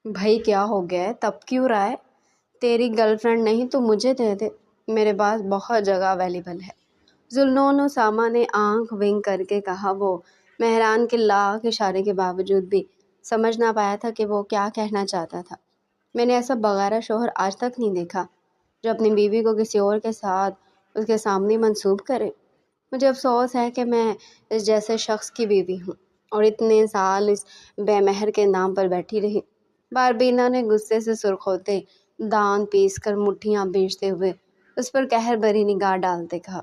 بھائی کیا ہو گیا ہے؟ تب کیوں رہا ہے؟ تیری گرل فرینڈ نہیں تو مجھے دے دے، میرے پاس بہت جگہ اویلیبل ہے۔ ذوالنون اسامہ نے آنکھ ونک کر کے کہا۔ وہ مہران کے لاکھ اشارے کے باوجود بھی سمجھ نہ پایا تھا کہ وہ کیا کہنا چاہتا تھا۔ میں نے ایسا بغیرہ شوہر آج تک نہیں دیکھا جو اپنی بیوی کو کسی اور کے ساتھ اس کے سامنے منسوب کرے۔ مجھے افسوس ہے کہ میں اس جیسے شخص کی بیوی ہوں اور اتنے سال اس بے مہر کے نام پر بیٹھی رہی۔ باربینا نے غصے سے سرخ ہوتے دان پیس کر مٹھیاں بیچتے ہوئے اس پر قہر بھری نگاہ ڈالتے کہا۔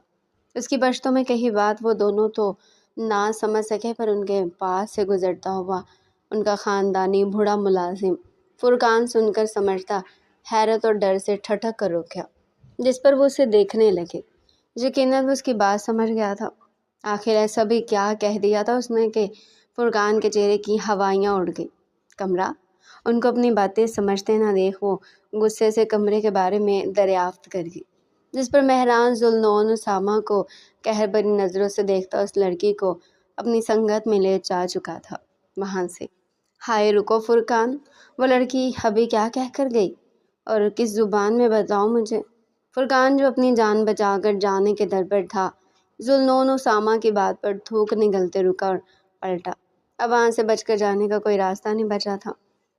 اس کی بشتوں میں کہی بات وہ دونوں تو نہ سمجھ سکے، پر ان کے پاس سے گزرتا ہوا ان کا خاندانی بوڑھا ملازم فرقان سن کر سمجھتا حیرت اور ڈر سے ٹھٹک کر رک گیا، جس پر وہ اسے دیکھنے لگے۔ یقیناً وہ اس کی بات سمجھ گیا تھا۔ آخر ایسا بھی کیا کہہ دیا تھا اس نے کہ فرقان کے چہرے کی ہوائیاں اڑ گئی۔ کمرہ ان کو اپنی باتیں سمجھتے نہ دیکھ وہ غصے سے کمرے کے بارے میں دریافت کر گئی، جس پر مہران ذوالنون اسامہ کو قہر بھری نظروں سے دیکھتا اس لڑکی کو اپنی سنگت میں لے جا چکا تھا وہاں سے۔ ہائے رکو فرقان، وہ لڑکی ابھی کیا کہہ کر گئی اور کس زبان میں؟ بتاؤ مجھے۔ فرقان جو اپنی جان بچا کر جانے کے در پر تھا، ذوالنون اسامہ کی بات پر تھوک نگلتے رکا اور پلٹا۔ اب وہاں سے بچ کر جانے کا کوئی راستہ نہیں بچا تھا۔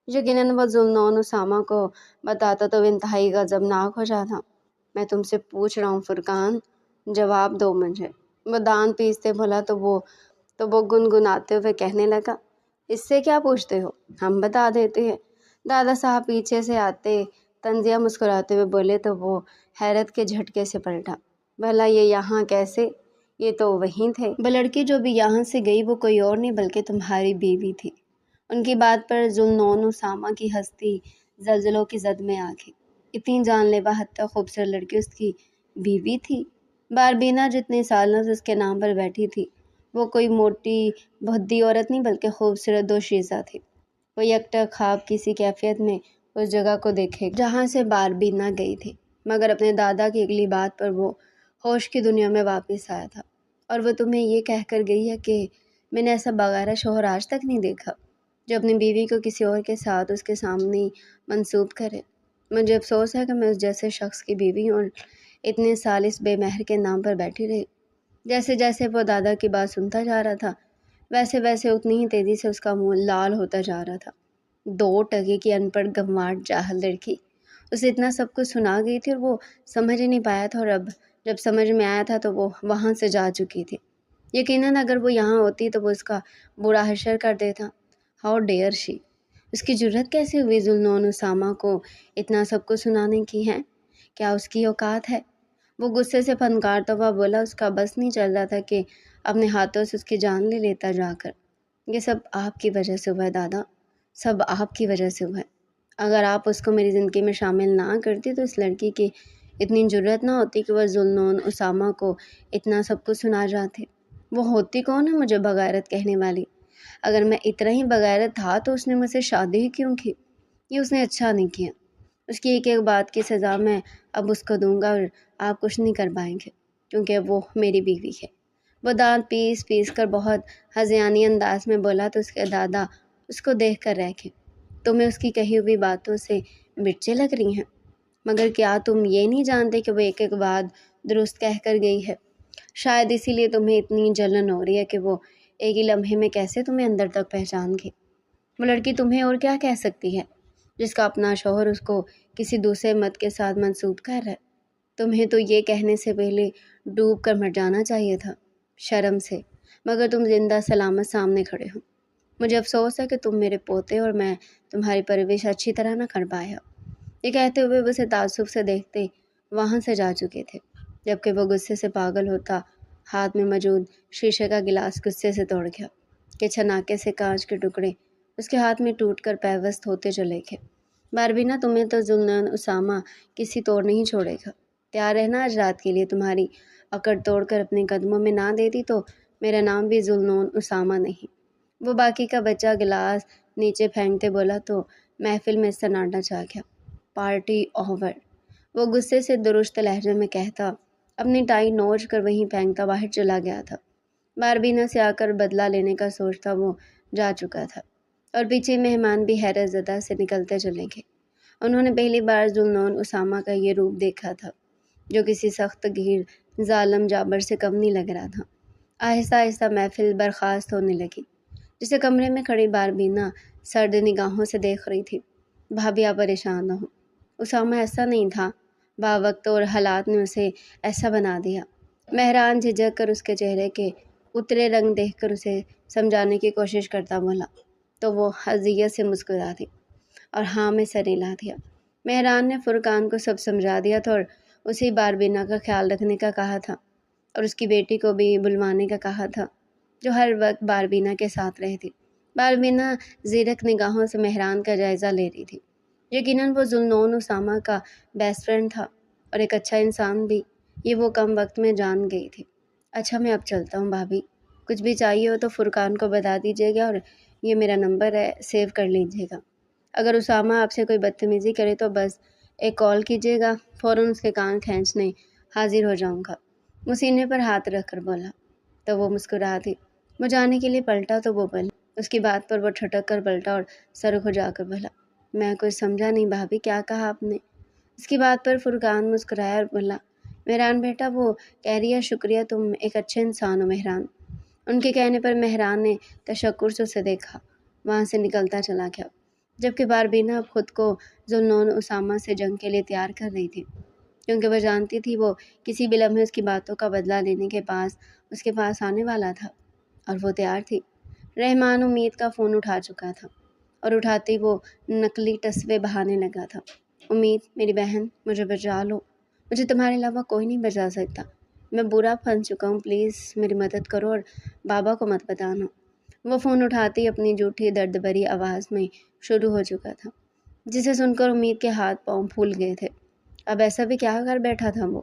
یقیناً وہ ذوالنون اسامہ کو بتاتا تو انتہائی غضبناک ہو جاتا۔ میں تم سے پوچھ رہا ہوں فرقان، جواب دو مجھے۔ وہ دان پیستے بولا تو وہ گنگناتے ہوئے کہنے لگا، اس سے کیا پوچھتے ہو، ہم بتا دیتے ہیں۔ دادا صاحب پیچھے سے آتے طنزیہ مسکراتے ہوئے بولے تو وہ حیرت کے جھٹکے سے پلٹا۔ بھلا یہ یہاں کیسے؟ یہ تو وہیں تھے۔ وہ لڑکی جو بھی یہاں سے گئی وہ کوئی اور نہیں بلکہ تمہاری بیوی تھی۔ ان کی بات پر ذوالنون اسامہ کی ہستی زلزلوں کی زد میں آ گئی۔ اتنی جان لیوا حتی خوبصورت لڑکی اس کی بیوی تھی؟ باربینا جتنے سالوں سے اس کے نام پر بیٹھی تھی، وہ کوئی موٹی بھدی عورت نہیں بلکہ خوبصورت دوشیزہ تھی۔ وہ یکٹک خواب کسی کیفیت میں اس جگہ کو دیکھے جہاں سے باربینا گئی تھی، مگر اپنے دادا کی اگلی بات پر وہ ہوش کی دنیا میں واپس آیا تھا۔ اور وہ تمہیں یہ کہہ کر گئی ہے کہ میں نے ایسا بغیرہ شوہر آج تک نہیں دیکھا جو اپنی بیوی کو کسی اور کے ساتھ اس کے سامنے منسوب کرے۔ مجھے افسوس ہے کہ میں اس جیسے شخص کی بیوی ہوں اور اتنے سال اس بے مہر کے نام پر بیٹھی رہی۔ جیسے جیسے وہ دادا کی بات سنتا جا رہا تھا ویسے ویسے اتنی ہی تیزی سے اس کا منہ لال ہوتا جا رہا تھا۔ 2 کی ان پڑھ گنواٹ جاہل لڑکی اسے اتنا سب کچھ سنا گئی تھی اور وہ سمجھ ہی نہیں پایا تھا، اور اب جب سمجھ میں آیا تھا تو وہ وہاں سے جا چکی تھی۔ یقیناً اگر وہ یہاں ہوتی تو وہ اس کا برا حشر کر دیتا۔ ہاؤ ڈیئر شی! اس کی جرت کیسے ہوئی ذوالنون اسامہ کو اتنا سب کچھ سنانے کی ہے؟ کیا اس کی اوقات ہے؟ وہ غصے سے پھنکارتا ہوا بولا۔ اس کا بس نہیں چل رہا تھا کہ اپنے ہاتھوں سے اس کی جان لے لیتا جا کر۔ یہ سب آپ کی وجہ سے ہوا ہے دادا، سب آپ کی وجہ سے ہوا ہے۔ اگر آپ اس کو میری زندگی میں شامل نہ کرتی تو اس لڑکی کی اتنی جرت نہ ہوتی کہ وہ ذوالنون اسامہ کو اتنا سب کچھ سنا جاتے۔ وہ ہوتی کون ہے مجھے بغیرت کہنے والی؟ اگر میں اتنا ہی بغیرت تھا تو اس نے مجھ سے شادی ہی کیوں کی؟ یہ اس نے اچھا نہیں کیا۔ اس کی ایک ایک بات کی سزا میں اب اس کو دوں گا اور آپ کچھ نہیں کر پائیں گے کیونکہ وہ میری بیوی ہے۔ وہ دانت پیس پیس کر بہت ہذیانی انداز میں بولا تو اس کے دادا اس کو دیکھ کر رہ گئے۔ تمہیں اس کی کہی ہوئی باتوں سے مرچیں لگ رہی ہیں، مگر کیا تم یہ نہیں جانتے کہ وہ ایک ایک بات درست کہہ کر گئی ہے؟ شاید اسی لیے تمہیں اتنی جلن ہو رہی ہے کہ وہ ایک ہی لمحے میں کیسے تمہیں اندر تک پہچان گئی۔ وہ لڑکی تمہیں اور کیا کہہ سکتی ہے جس کا اپنا شوہر اس کو کسی دوسرے مرد کے ساتھ منسوب کر رہا ہے؟ تمہیں تو یہ کہنے سے پہلے ڈوب کر مر جانا چاہیے تھا شرم سے، مگر تم زندہ سلامت سامنے کھڑے ہو۔ مجھے افسوس ہے کہ تم میرے پوتے اور میں تمہاری پرورش اچھی طرح نہ کر پایا۔ یہ کہتے ہوئے وہ اسے تعصب سے دیکھتے وہاں سے جا چکے تھے، جبکہ وہ غصے سے پاگل ہوتا ہاتھ میں موجود شیشے کا گلاس غصے سے توڑ گیا کہ چھناکے سے کانچ کے ٹکڑے اس کے ہاتھ میں ٹوٹ کر پیوست ہوتے چلے گئے۔ باربینا تمہیں تو ذوالنون اسامہ کسی طور نہیں چھوڑے گا۔ تیار رہنا آج رات کے لیے، تمہاری اکڑ توڑ کر اپنے قدموں میں نہ دیتی تو میرا نام بھی ذوالنون اسامہ نہیں۔ وہ باقی کا بچہ گلاس نیچے پھینکتے بولا تو محفل میں سناٹا چھا گیا۔ Party over! وہ غصے سے درست لہجے میں کہتا اپنی ٹائی نوچ کر وہیں پھینکتا باہر چلا گیا تھا۔ باربینا سے آ کر بدلہ لینے کا سوچتا وہ جا چکا تھا اور پیچھے مہمان بھی حیرت زدہ سے نکلتے چلے گئے۔ انہوں نے پہلی بار ذوالنون اسامہ کا یہ روپ دیکھا تھا جو کسی سخت گیر ظالم جابر سے کم نہیں لگ رہا تھا۔ آہستہ آہستہ محفل برخاست ہونے لگی، جسے کمرے میں کھڑی باربینا سرد نگاہوں سے دیکھ رہی تھی۔ بھابھی آپ پریشان نہ ہو، اسامہ ایسا نہیں تھا، باوقت اور حالات نے اسے ایسا بنا دیا۔ مہران جھجک کر اس کے چہرے کے اترے رنگ دیکھ کر اسے سمجھانے کی کوشش کرتا بولا، تو وہ اذیت سے مسکرا دی اور ہاں میں سر ہلا دیا۔ مہران نے فرقان کو سب سمجھا دیا تھا اور اسی باربینا کا خیال رکھنے کا کہا تھا اور اس کی بیٹی کو بھی بلوانے کا کہا تھا جو ہر وقت باربینا کے ساتھ رہتی۔ باربینا زیرک نگاہوں سے مہران کا جائزہ لے رہی تھی۔ یقیناً وہ ذوالنون اسامہ کا بیسٹ فرینڈ تھا اور ایک اچھا انسان بھی، یہ وہ کم وقت میں جان گئی تھی۔ اچھا میں اب چلتا ہوں بھابھی، کچھ بھی چاہیے ہو تو فرقان کو بتا دیجیے گا اور یہ میرا نمبر ہے، سیو کر لیجیے گا۔ اگر اسامہ آپ سے کوئی بدتمیزی کرے تو بس ایک کال کیجیے گا، فوراً اس کے کان کھینچنے حاضر ہو جاؤں گا۔ وہ سینے پر ہاتھ رکھ کر بولا، تو وہ مسکرا دی۔ وہ جانے کے لیے پلٹا تو وہ بولی، اس کی بات پر وہ ٹھٹک کر پلٹا اور سر کھجا کر بولا، میں کچھ سمجھا نہیں بھابھی، کیا کہا آپ نے؟ اس کی بات پر فرقان مسکرایا اور بولا، مہران بیٹا وہ کہہ رہی ہے شکریہ، تم ایک اچھے انسان ہو مہران۔ ان کے کہنے پر مہران نے تشکر سے اسے دیکھا، وہاں سے نکلتا چلا گیا، جبکہ باربینا اب خود کو ذوالنون اسامہ سے جنگ کے لیے تیار کر رہی تھی، کیونکہ وہ جانتی تھی وہ کسی بھی لمحے اس کی باتوں کا بدلہ لینے کے پاس اس کے پاس آنے والا تھا، اور وہ تیار تھی۔ رحمان امید کا فون اٹھا چکا تھا اور اٹھاتے ہی وہ نقلی ٹسوے بہانے لگا تھا۔ امید میری بہن، مجھے بچا لو، مجھے تمہارے علاوہ کوئی نہیں بچا سکتا، میں برا پھنس چکا ہوں، پلیز میری مدد کرو اور بابا کو مت بتانا۔ وہ فون اٹھاتے ہی اپنی جھوٹی درد بھری آواز میں شروع ہو چکا تھا، جسے سن کر امید کے ہاتھ پاؤں پھول گئے تھے۔ اب ایسا بھی کیا کر بیٹھا تھا وہ؟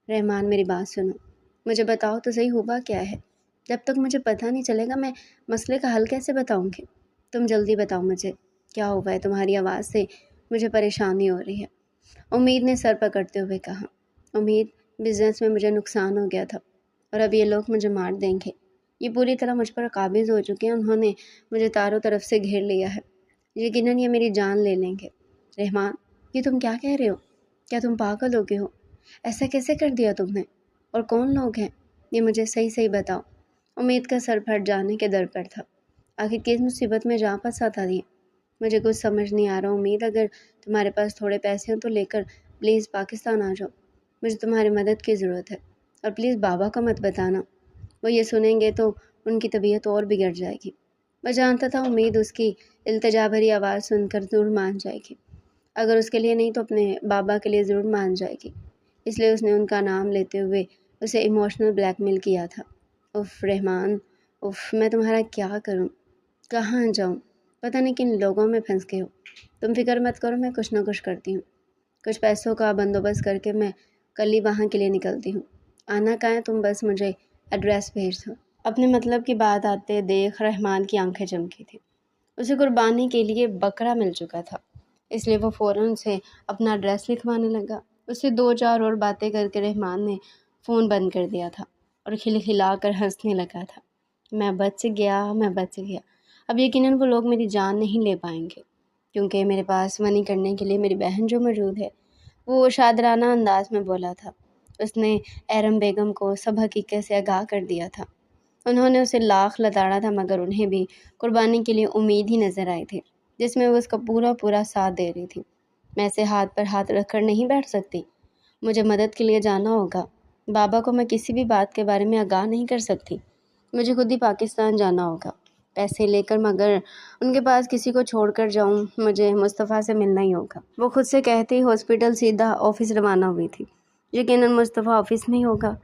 رحمان میری بات سنو، مجھے بتاؤ تو صحیح ہوا کیا ہے؟ جب تک مجھے پتہ نہیں چلے گا میں مسئلے کا حل کیسے بتاؤں گی؟ تم جلدی بتاؤ مجھے کیا ہوا ہے، تمہاری آواز سے مجھے پریشانی ہو رہی ہے۔ امید نے سر پکڑتے ہوئے کہا، امید بزنس میں مجھے نقصان ہو گیا تھا اور اب یہ لوگ مجھے مار دیں گے، یہ پوری طرح مجھ پر قابض ہو چکے ہیں، انہوں نے مجھے چاروں طرف سے گھیر لیا ہے، یقیناً یہ میری جان لے لیں گے۔ رحمان یہ تم کیا کہہ رہے ہو؟ کیا تم پاگل ہو گئے ہو؟ ایسا کیسے کر دیا تم نے؟ اور کون لوگ ہیں یہ مجھے صحیح صحیح بتاؤ۔ امید کا سر پھٹ جانے کے در پر تھا، آخر کس مصیبت میں جا پھنسا تھا یہ؟ مجھے کچھ سمجھ نہیں آ رہا امید، اگر تمہارے پاس تھوڑے پیسے ہیں تو لے کر پلیز پاکستان آ جاؤ، مجھے تمہاری مدد کی ضرورت ہے، اور پلیز بابا کو مت بتانا، وہ یہ سنیں گے تو ان کی طبیعت اور بگڑ جائے گی۔ وہ جانتا تھا امید اس کی التجا بھری آواز سن کر ضرور مان جائے گی، اگر اس کے لیے نہیں تو اپنے بابا کے لیے ضرور مان جائے گی، اس لیے اس نے ان کا نام لیتے ہوئے اسے ایموشنل بلیک میل کیا تھا۔ اف رحمان، اف میں تمہارا کیا کروں، کہاں جاؤں، پتہ نہیں کن لوگوں میں پھنس گئے ہو۔ تم فکر مت کرو، میں کچھ نہ کچھ کرتی ہوں، کچھ پیسوں کا بندوبست کر کے میں کل ہی وہاں کے لیے نکلتی ہوں۔ آنا کہاں ہے، تم بس مجھے ایڈریس بھیج دو۔ اپنے مطلب کی بات آتے دیکھ رحمان کی آنکھیں چمکی تھیں، اسے قربانی کے لیے بکرا مل چکا تھا، اس لیے وہ فوراً سے اپنا ایڈریس لکھوانے لگا۔ اس سے دو چار اور باتیں کر کے رحمان نے فون بند کر دیا تھا اور کھلکھلا کر ہنسنے لگا تھا، میں بچ گیا، میں بچ گیا، اب یقیناً وہ لوگ میری جان نہیں لے پائیں گے، کیونکہ میرے پاس منی کرنے کے لیے میری بہن جو موجود ہے۔ وہ شادرانہ انداز میں بولا تھا۔ اس نے ایرم بیگم کو سب حقیقت سے آگاہ کر دیا تھا۔ انہوں نے اسے لاکھ لتاڑا تھا، مگر انہیں بھی قربانی کے لیے امید ہی نظر آئی تھی، جس میں وہ اس کا پورا ساتھ دے رہی تھی۔ میں اسے ہاتھ پر ہاتھ رکھ کر نہیں بیٹھ سکتی، مجھے مدد کے لیے جانا ہوگا، بابا کو میں کسی بھی بات کے بارے میں آگاہ نہیں کر سکتی، مجھے خود ہی پاکستان جانا ہوگا پیسے لے کر، مگر ان کے پاس کسی کو چھوڑ کر جاؤں، مجھے مصطفیٰ سے ملنا ہی ہوگا۔ وہ خود سے کہتے ہی ہاسپٹل سیدھا آفس روانہ ہوئی تھی، یقیناً مصطفیٰ آفس میں ہی ہوگا۔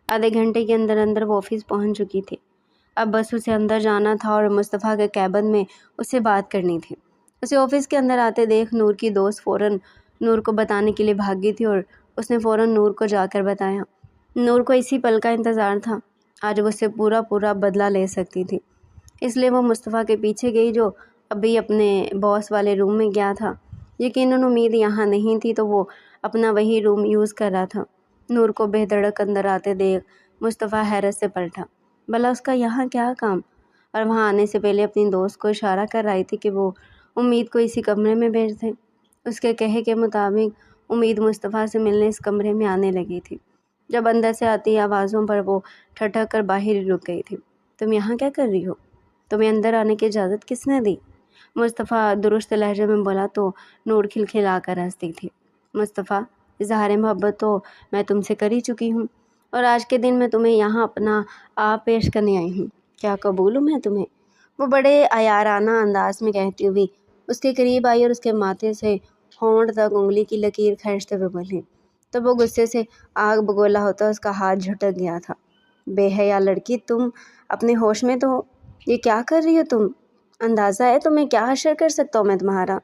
آدھے گھنٹے کے اندر اندر وہ آفس پہنچ چکی تھی، اب بس اسے اندر جانا تھا اور مصطفیٰ کے کیبن میں اس سے بات کرنی تھی۔ اسے آفس کے اندر آتے دیکھ نور کی دوست فوراً نور کو بتانے کے لیے بھاگی تھی اور اس نے فوراً نور کو جا کر بتایا۔ نور کو اسی پل کا انتظار تھا، آج وہ اس سے پورا بدلہ لے سکتی تھی، اس لیے وہ مصطفیٰ کے پیچھے گئی جو ابھی اپنے باس والے روم میں گیا تھا۔ یقیناً امید یہاں نہیں تھی تو وہ اپنا وہی روم یوز کر رہا تھا۔ نور کو بے دھڑک اندر آتے دیکھ مصطفیٰ حیرت سے پلٹا، بھلا اس کا یہاں کیا کام؟ اور وہاں آنے سے پہلے اپنی دوست کو اشارہ کر رہی تھی کہ وہ امید کو اسی کمرے میں بھیج دیں۔ اس کے کہے کے مطابق امید مصطفیٰ سے ملنے اس کمرے میں آنے لگی تھی۔ جب اندر سے آتی آوازوں پر وہ ٹھٹک کر باہر ہی رک گئی تھی۔ تم یہاں کیا کر رہی ہو؟ تمہیں اندر آنے کی اجازت کس نے دی؟ مصطفیٰ درست لہجے میں بولا تو نور کھلکھلا کر ہنستی تھی۔ مصطفیٰ، اظہار محبت تو میں تم سے کر ہی چکی ہوں، اور آج کے دن میں تمہیں یہاں اپنا آپ پیش کرنے آئی ہوں۔ کیا قبول ہوں میں تمہیں؟ وہ بڑے عیارانہ انداز میں کہتی ہوئی اس کے قریب آئی اور اس کے ماتھے سے ہونٹ تک انگلی کی لکیر کھینچتے ہوئے بولی۔ تو وہ غصے سے آگ بگولا ہوتا اس کا ہاتھ جھٹک گیا تھا۔ بے حیا لڑکی، تم اپنے ہوش میں تو ہو؟ یہ کیا کر رہی ہو تم؟ اندازہ ہے تمہیں کیا حشر کر سکتا ہوں میں تمہارا؟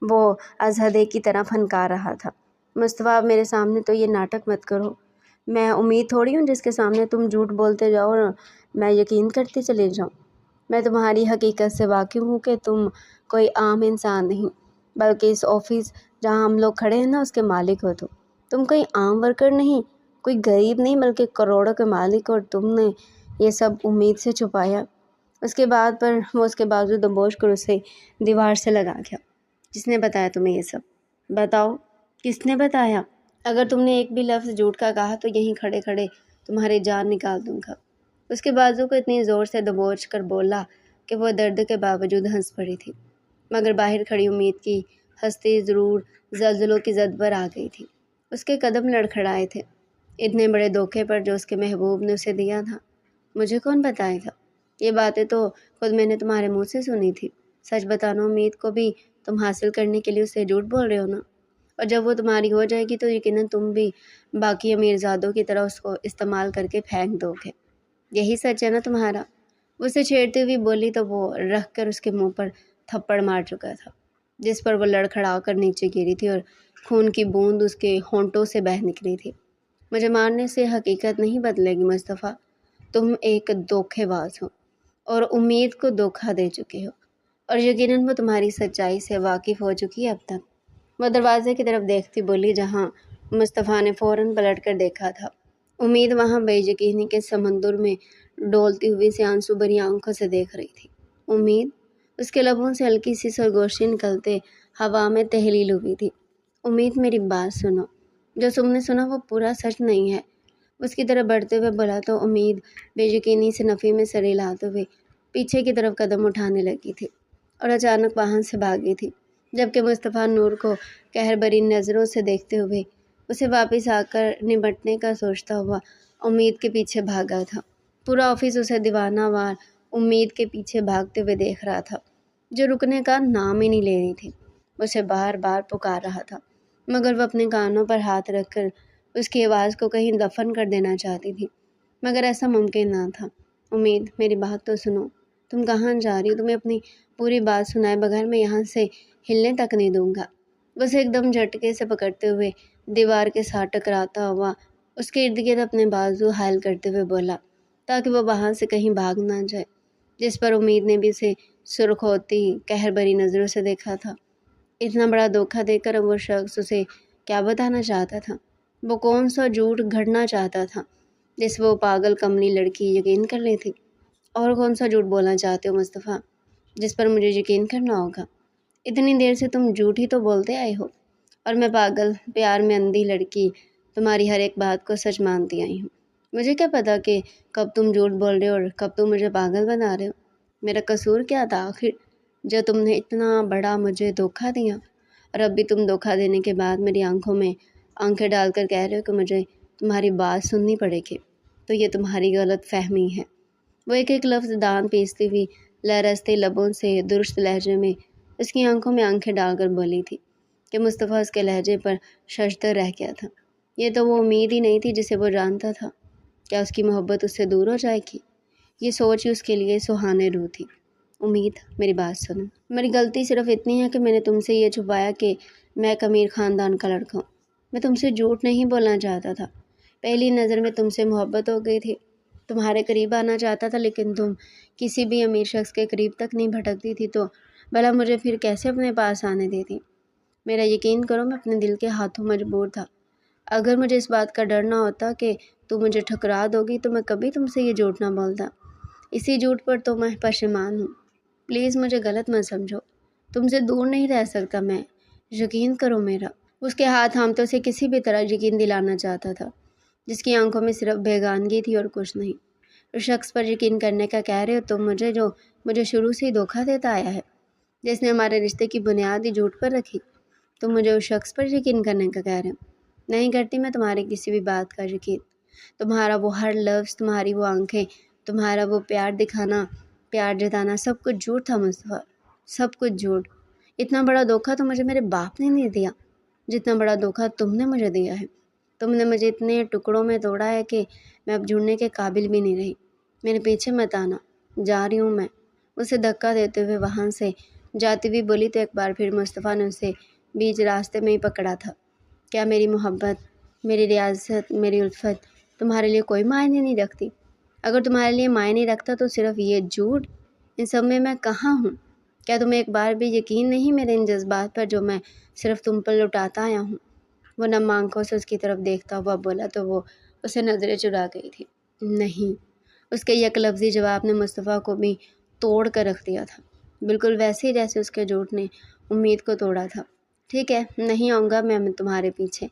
وہ ازہدے کی طرح پھنکار رہا تھا۔ مصطفیٰ، اب میرے سامنے تو یہ ناٹک مت کرو۔ میں امید تھوڑی ہوں جس کے سامنے تم جھوٹ بولتے جاؤ اور میں یقین کرتے چلے جاؤں۔ میں تمہاری حقیقت سے واقف ہوں کہ تم کوئی عام انسان نہیں، بلکہ اس آفس جہاں ہم لوگ کھڑے ہیں نا اس کے مالک ہو تم کوئی عام ورکر نہیں، کوئی غریب نہیں، بلکہ کروڑوں کے مالک، اور تم نے یہ سب امید سے چھپایا۔ اس کے بعد پر وہ اس کے بازو دبوچ کر اسے دیوار سے لگا گیا۔ جس نے بتایا تمہیں یہ سب؟ بتاؤ، کس نے بتایا؟ اگر تم نے ایک بھی لفظ جھوٹ کا کہا تو یہیں کھڑے کھڑے تمہاری جان نکال دوں گا۔ اس کے بازو کو اتنی زور سے دبوچ کر بولا کہ وہ درد کے باوجود ہنس پڑی تھی، مگر باہر کھڑی امید کی ہستی ضرور زلزلوں کی زد پر آ گئی تھی۔ اس کے قدم لڑکھڑائے تھے اتنے بڑے دھوکے پر جو اس کے محبوب نے اسے دیا تھا۔ مجھے کون بتائے گا؟ یہ باتیں تو خود میں نے تمہارے منہ سے سنی تھی۔ سچ بتانا، امید کو بھی تم حاصل کرنے کے لیے اسے جھوٹ بول رہے ہو نا؟ اور جب وہ تمہاری ہو جائے گی تو یقیناً تم بھی باقی امیرزادوں کی طرح اس کو استعمال کر کے پھینک دو گے۔ یہی سچ ہے نا تمہارا؟ وہ اسے چھیڑتے ہوئی بولی تو وہ رکھ کر اس کے منہ پر تھپڑ مار چکا تھا، جس پر وہ لڑکھڑا کر نیچے گری تھی اور خون کی بوند اس کے ہونٹوں سے بہہ نکلی تھی۔ مجھے مارنے سے حقیقت نہیں بدلے گی مصطفیٰ۔ تم ایک دھوکے باز ہو اور امید کو دھوکہ دے چکے ہو، اور یقیناً وہ تمہاری سچائی سے واقف ہو چکی ہے اب تک۔ وہ دروازے کی طرف دیکھتی بولی جہاں مصطفیٰ نے فوراً پلٹ کر دیکھا تھا۔ امید وہاں بے یقینی کے سمندر میں ڈولتی ہوئی سے آنسو بھری آنکھوں سے دیکھ رہی تھی۔ امید؟ اس کے لبوں سے ہلکی سی سرگوشی نکلتے ہوا میں تحلیل ہوئی تھی۔ امید، میری بات سنو، جو تم نے سنا وہ پورا سچ نہیں ہے۔ اس کی طرف بڑھتے ہوئے بولا تو امید بے یقینی سے نفی میں سر ہلاتے ہوئے پیچھے کی طرف قدم اٹھانے لگی تھی اور اچانک وہاں سے بھاگی تھی، جبکہ مصطفیٰ نور کو قہر بری نظروں سے دیکھتے ہوئے اسے واپس آ کر نمٹنے کا سوچتا ہوا امید کے پیچھے بھاگا تھا۔ پورا آفس اسے دیوانہ وار امید کے پیچھے بھاگتے ہوئے دیکھ رہا تھا، جو رکنے کا نام ہی نہیں لے رہی تھی۔ اسے بار بار پکار رہا تھا، مگر وہ اپنے کانوں پر ہاتھ رکھ کر اس کی آواز کو کہیں دفن کر دینا چاہتی تھی، مگر ایسا ممکن نہ تھا۔ امید، میری بات تو سنو، تم کہاں جا رہی ہو؟ تمہیں اپنی پوری بات سنائے بغیر میں یہاں سے ہلنے تک نہیں دوں گا۔ بس ایک دم جھٹکے سے پکڑتے ہوئے دیوار کے ساتھ ٹکراتا ہوا اس کے ارد گرد اپنے بازو حائل کرتے ہوئے بولا تاکہ وہ وہاں سے کہیں بھاگ نہ جائے، جس پر امید نے بھی اسے سرخ ہوتی قہر بری نظروں سے دیکھا تھا۔ اتنا بڑا دھوکہ دے کر وہ شخص اسے کیا بتانا چاہتا تھا؟ وہ کون سا جھوٹ گھڑنا چاہتا تھا جس وہ پاگل کملی لڑکی یقین کر لی تھی؟ اور کون سا جھوٹ بولنا چاہتے ہو مصطفیٰ، جس پر مجھے یقین کرنا ہوگا؟ اتنی دیر سے تم جھوٹ ہی تو بولتے آئے ہو، اور میں پاگل پیار میں اندھی لڑکی تمہاری ہر ایک بات کو سچ مانتی آئی ہوں۔ مجھے کیا پتا کہ کب تم جھوٹ بول رہے ہو اور کب تم مجھے پاگل بنا رہے ہو؟ میرا قصور کیا تھا آخر جو تم نے اتنا بڑا مجھے دھوکہ دیا؟ اور اب بھی تم دھوکہ دینے کے بعد میری آنکھوں میں آنکھیں ڈال کر کہہ رہے ہو کہ مجھے تمہاری بات سننی پڑے گی، تو یہ تمہاری غلط فہمی ہے۔ وہ ایک ایک لفظ دان پیستی ہوئی لرزتے لبوں سے درست لہجے میں اس کی آنکھوں میں آنکھیں ڈال کر بولی تھی کہ مصطفیٰ اس کے لہجے پر ششدر رہ گیا تھا۔ یہ تو وہ امید ہی نہیں تھی جسے وہ جانتا تھا۔ کیا اس کی محبت اس سے دور ہو جائے گی؟ یہ سوچ ہی اس کے لیے سہانے روح تھی۔ امید، میری بات سنو، میری غلطی صرف اتنی ہے کہ میں نے تم سے یہ چھپایا کہ میں ایک امیر خاندان کا لڑکا ہوں۔ میں تم سے جھوٹ نہیں بولنا چاہتا تھا۔ پہلی نظر میں تم سے محبت ہو گئی تھی، تمہارے قریب آنا چاہتا تھا، لیکن تم کسی بھی امیر شخص کے قریب تک نہیں بھٹکتی تھی، تو بھلا مجھے پھر کیسے اپنے پاس آنے دیتی؟ میرا یقین کرو، میں اپنے دل کے ہاتھوں مجبور تھا۔ اگر مجھے اس بات کا ڈر نہ ہوتا کہ تم مجھے ٹھکرا دو گی تو میں کبھی تم سے یہ جھوٹ نہ بولتا۔ اسی جھوٹ پر تو میں پشیمان ہوں۔ پلیز مجھے غلط مت سمجھو، تم سے دور نہیں رہ سکتا میں، یقین کرو میرا۔ اس کے ہاتھ تھامتے اسے کسی بھی طرح یقین دلانا چاہتا تھا، جس کی آنکھوں میں صرف بیگانگی تھی اور کچھ نہیں۔ اس شخص پر یقین کرنے کا کہہ رہے ہو تم مجھے، جو مجھے شروع سے ہی دھوکہ دیتا آیا ہے، جس نے ہمارے رشتے کی بنیاد ہی جھوٹ پر رکھی۔ تم مجھے اس شخص پر یقین کرنے کا کہہ رہے ہو؟ نہیں کرتی میں تمہاری کسی بھی بات کا یقین۔ تمہارا وہ ہر لفظ، تمہاری وہ آنکھیں، تمہارا وہ پیار دکھانا، پیار جتانا، سب کچھ جھوٹ تھا مصطفیٰ، سب کچھ جھوٹ۔ اتنا بڑا دھوکہ تو مجھے میرے باپ نے نہیں دیا جتنا بڑا دھوکہ تم نے مجھے دیا ہے۔ تم نے مجھے اتنے ٹکڑوں میں توڑا ہے کہ میں اب جڑنے کے قابل بھی نہیں رہی۔ میرے پیچھے مت آنا، جا رہی ہوں میں۔ اسے دھکا دیتے ہوئے وہاں سے جاتی ہوئی بولی تو ایک بار پھر مصطفیٰ نے اسے بیچ راستے میں ہی پکڑا تھا۔ کیا میری محبت، میری ریاست، میری الفت تمہارے لیے کوئی معنی نہیں رکھتی؟ اگر تمہارے لیے معنی رکھتا تو صرف یہ جھوٹ، ان سب میں میں کہاں ہوں؟ کیا تمہیں ایک بار بھی یقین نہیں میرے ان جذبات پر جو میں صرف تم پر لٹاتا آیا ہوں؟ وہ نم آنکھوں سے اس کی طرف دیکھتا ہوا بولا تو وہ اسے نظریں چرا گئی تھی۔ نہیں، اس کے یک لفظی جواب نے مصطفیٰ کو بھی توڑ کر رکھ دیا تھا، بالکل ویسے ہی جیسے اس کے جھوٹ نے امید کو توڑا تھا۔ ٹھیک ہے، نہیں آؤں گا میں تمہارے پیچھے۔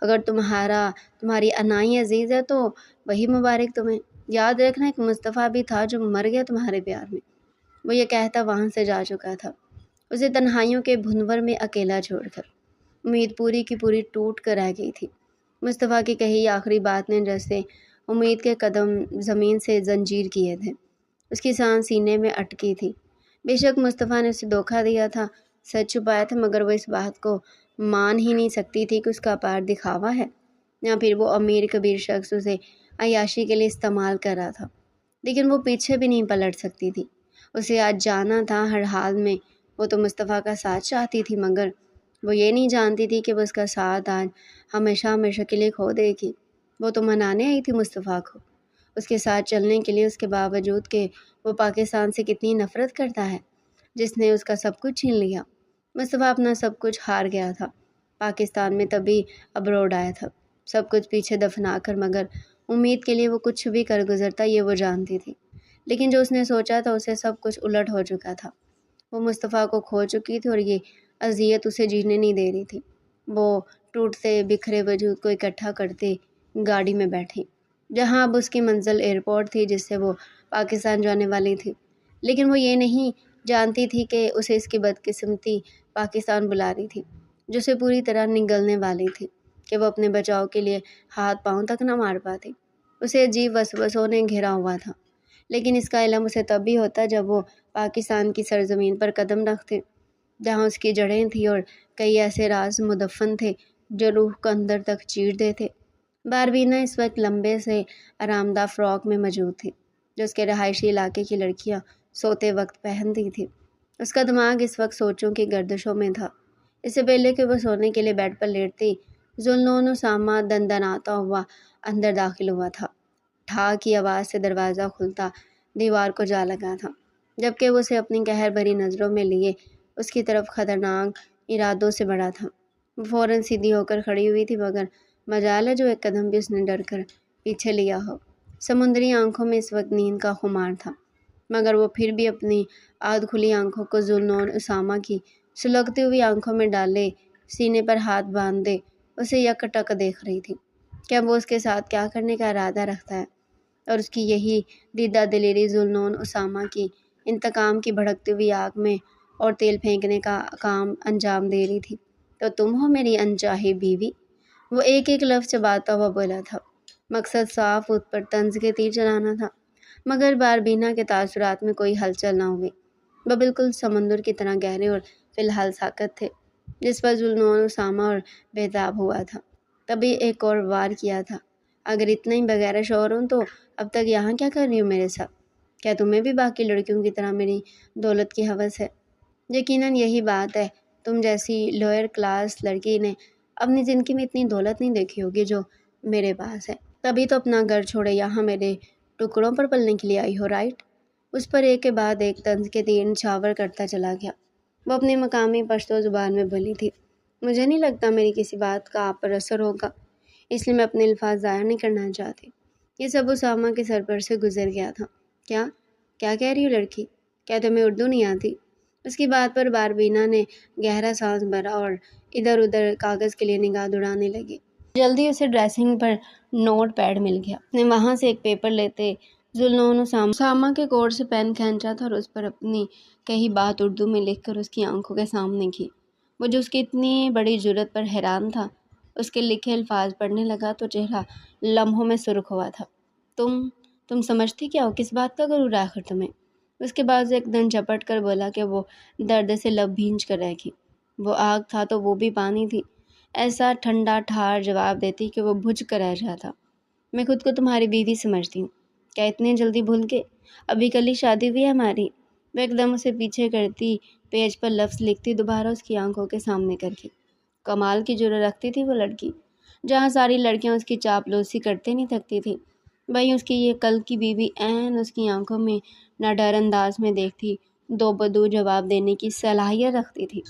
اگر تمہاری انائی عزیز ہے تو وہی مبارک تمہیں۔ یاد رکھنا ایک مصطفیٰ بھی تھا جو مر گیا تمہارے پیار میں۔ وہ یہ کہتا وہاں سے جا چکا تھا، اسے تنہائیوں کے بھنور میں اکیلا چھوڑ کر۔ امید پوری کی پوری ٹوٹ کر رہ گئی تھی۔ مصطفیٰ کی کہی آخری بات نے جیسے امید کے قدم زمین سے زنجیر کیے تھے۔ اس کی سانس سینے میں اٹکی تھی۔ بے شک مصطفیٰ نے اسے دھوکہ دیا تھا، سچ چھپایا تھا، مگر وہ اس بات کو مان ہی نہیں سکتی تھی کہ اس کا اپار دکھاوا ہے، یا پھر وہ امیر کبیر شخص اسے عیاشی کے لیے استعمال کر رہا تھا۔ لیکن وہ پیچھے بھی نہیں پلٹ سکتی تھی، اسے آج جانا تھا ہر حال میں۔ وہ تو مصطفیٰ کا ساتھ چاہتی تھی، مگر وہ یہ نہیں جانتی تھی کہ وہ اس کا ساتھ آج ہمیشہ ہمیشہ کے لیے کھو دے گی۔ وہ تو منانے آئی تھی مصطفیٰ کو، اس کے ساتھ چلنے کے لیے، اس کے باوجود کہ وہ پاکستان سے کتنی نفرت کرتا ہے، جس نے اس کا سب کچھ چھین لیا۔ مصطفیٰ اپنا سب کچھ ہار گیا تھا، پاکستان میں تبھی ابروڈ آیا تھا، سب کچھ پیچھے دفنا کر، مگر امید کے لیے وہ کچھ بھی کر گزرتا یہ وہ جانتی تھی۔ لیکن جو اس نے سوچا تھا اسے سب کچھ الٹ ہو چکا تھا۔ وہ مصطفیٰ کو کھو چکی تھی اور یہ اذیت اسے جینے نہیں دے رہی تھی۔ وہ ٹوٹتے بکھرے وجود کو اکٹھا کرتے گاڑی میں بیٹھی، جہاں اب اس کی منزل ایئرپورٹ تھی جس سے وہ پاکستان جانے والی تھی۔ لیکن وہ یہ نہیں جانتی تھی کہ اسے اس کی بدقسمتی پاکستان بلا رہی تھی، جو اسے پوری طرح نگلنے والی تھی کہ وہ اپنے بچاؤ کے لیے ہاتھ پاؤں تک نہ مار پاتی۔ اسے عجیب وسوسوں نے گھیرا ہوا تھا، لیکن اس کا علم اسے تب بھی ہوتا جب وہ پاکستان کی سرزمین پر قدم رکھتے، جہاں اس کی جڑیں تھیں اور کئی ایسے راز مدفن تھے جو روح کو اندر تک چیر دیتے۔ باربینا اس وقت لمبے سے آرام دہ فراک میں موجود تھی، جو اس کے رہائشی علاقے کی لڑکیاں سوتے وقت پہنتی تھی۔ اس کا دماغ اس وقت سوچوں کی گردشوں میں تھا۔ اس سے پہلے کہ وہ سونے کے لیے بیڈ پر لیٹتی، ذوالنون اسامہ دندناتا ہوا اندر داخل ہوا تھا۔ ٹھا کی آواز سے دروازہ کھلتا دیوار کو جا لگا تھا، جبکہ وہ اسے اپنی قہر بھری نظروں میں لیے اس کی طرف خطرناک ارادوں سے بڑھا تھا۔ وہ فوراً سیدھی ہو کر کھڑی ہوئی تھی، مگر مجال ہے جو ایک قدم بھی اس نے ڈر کر پیچھے لیا ہو۔ سمندری آنکھوں میں اس وقت نیند کا خمار تھا، مگر وہ پھر بھی اپنی آدھ کھلی آنکھوں کو ذوالنون اسامہ کی سلگتی ہوئی آنکھوں میں ڈالے سینے پر ہاتھ باندھے اسے یک ٹک دیکھ رہی تھی کہ اب وہ اس کے ساتھ کیا کرنے کا ارادہ رکھتا ہے، اور اس کی یہی دیدہ دلیری ذوالنون اسامہ کی انتقام کی بھڑکتی ہوئی آگ میں اور تیل پھینکنے کا کام انجام دے رہی تھی۔ تو تم ہو میری انچاہی بیوی، وہ ایک ایک لفظ چباتا ہوا بولا تھا۔ مقصد صاف اس پر طنز کے تیر چلانا تھا، مگر باربینا کے تاثرات میں کوئی ہلچل نہ ہوئی۔ وہ بالکل سمندر کی طرح گہرے اور فی الحال ساکت تھے، جس پر ذوالنون اسامہ اور بےتاب ہوا تھا۔ تبھی ایک اور وار کیا تھا، اگر اتنا ہی بغیر شعور ہوں تو اب تک یہاں کیا کر رہی ہو میرے ساتھ؟ کیا تمہیں بھی باقی لڑکیوں کی طرح میری دولت کی ہوس ہے؟ یقیناً یہی بات ہے، تم جیسی لوئر کلاس لڑکی نے اپنی زندگی میں اتنی دولت نہیں دیکھی ہوگی جو میرے پاس ہے، تبھی تو اپنا گھر چھوڑے یہاں میرے ٹکڑوں پر پلنے کے لیے آئی ہو، رائٹ؟ اس پر ایک کے بعد ایک طنز کے تیر نچھاور کرتا چلا گیا۔ وہ اپنی مقامی پشتو زبان میں بولی تھی، مجھے نہیں لگتا میری کسی بات کا آپ پر اثر ہوگا، اس لیے میں اپنے الفاظ ظاہر نہیں کرنا چاہتی۔ یہ سب اسامہ کے سر پر سے گزر گیا تھا۔ کیا کیا کہہ رہی ہو لڑکی؟ کیا تمہیں اردو نہیں آتی؟ اس کی بات پر باربینا نے گہرا سانس بھرا اور ادھر ادھر کاغذ کے لیے نگاہ دوڑانے لگی۔ جلدی اسے ڈریسنگ پر نوٹ پیڈ مل گیا۔ اس نے وہاں سے ایک پیپر لیتے ذوالنون اسامہ کے کوٹ سے پین کھینچا تھا اور اس پر اپنی کہی بات اردو میں لکھ کر اس کی آنکھوں کے سامنے کی۔ وہ جو اس کی اتنی بڑی جرأت پر حیران تھا، اس کے لکھے الفاظ پڑھنے لگا تو چہرہ لمحوں میں سرخ ہوا تھا۔ تم سمجھتی کیا ہو؟ کس بات کا غرور ہے آخر تمہیں؟ اس کے بعد ایک دم جھپٹ کر بولا کہ وہ درد سے لب بھینج کر رہ گئی۔ وہ آگ تھا تو وہ بھی پانی تھی۔ ایسا ٹھنڈا ٹھار جواب دیتی کہ وہ بجھ کر رہ جاتا۔ میں خود کو تمہاری بیوی سمجھتی ہوں۔ کیا اتنے جلدی بھول گئے؟ ابھی کل ہی شادی ہوئی ہے ہماری۔ وہ ایک دم اسے پیچھے کرتی پیج پر لفظ لکھتی دوبارہ اس کی آنکھوں کے سامنے کر کے۔ کمال کی جرأت رکھتی تھی وہ لڑکی۔ جہاں ساری لڑکیاں اس کی چاپلوسی کرتے نہیں تھکتی تھی، وہیں اس کی یہ کل کی بیوی عین اس کی آنکھوں میں نہ ڈر انداز میں دیکھتی دو بدو جواب دینے کی صلاحیت رکھتی تھی۔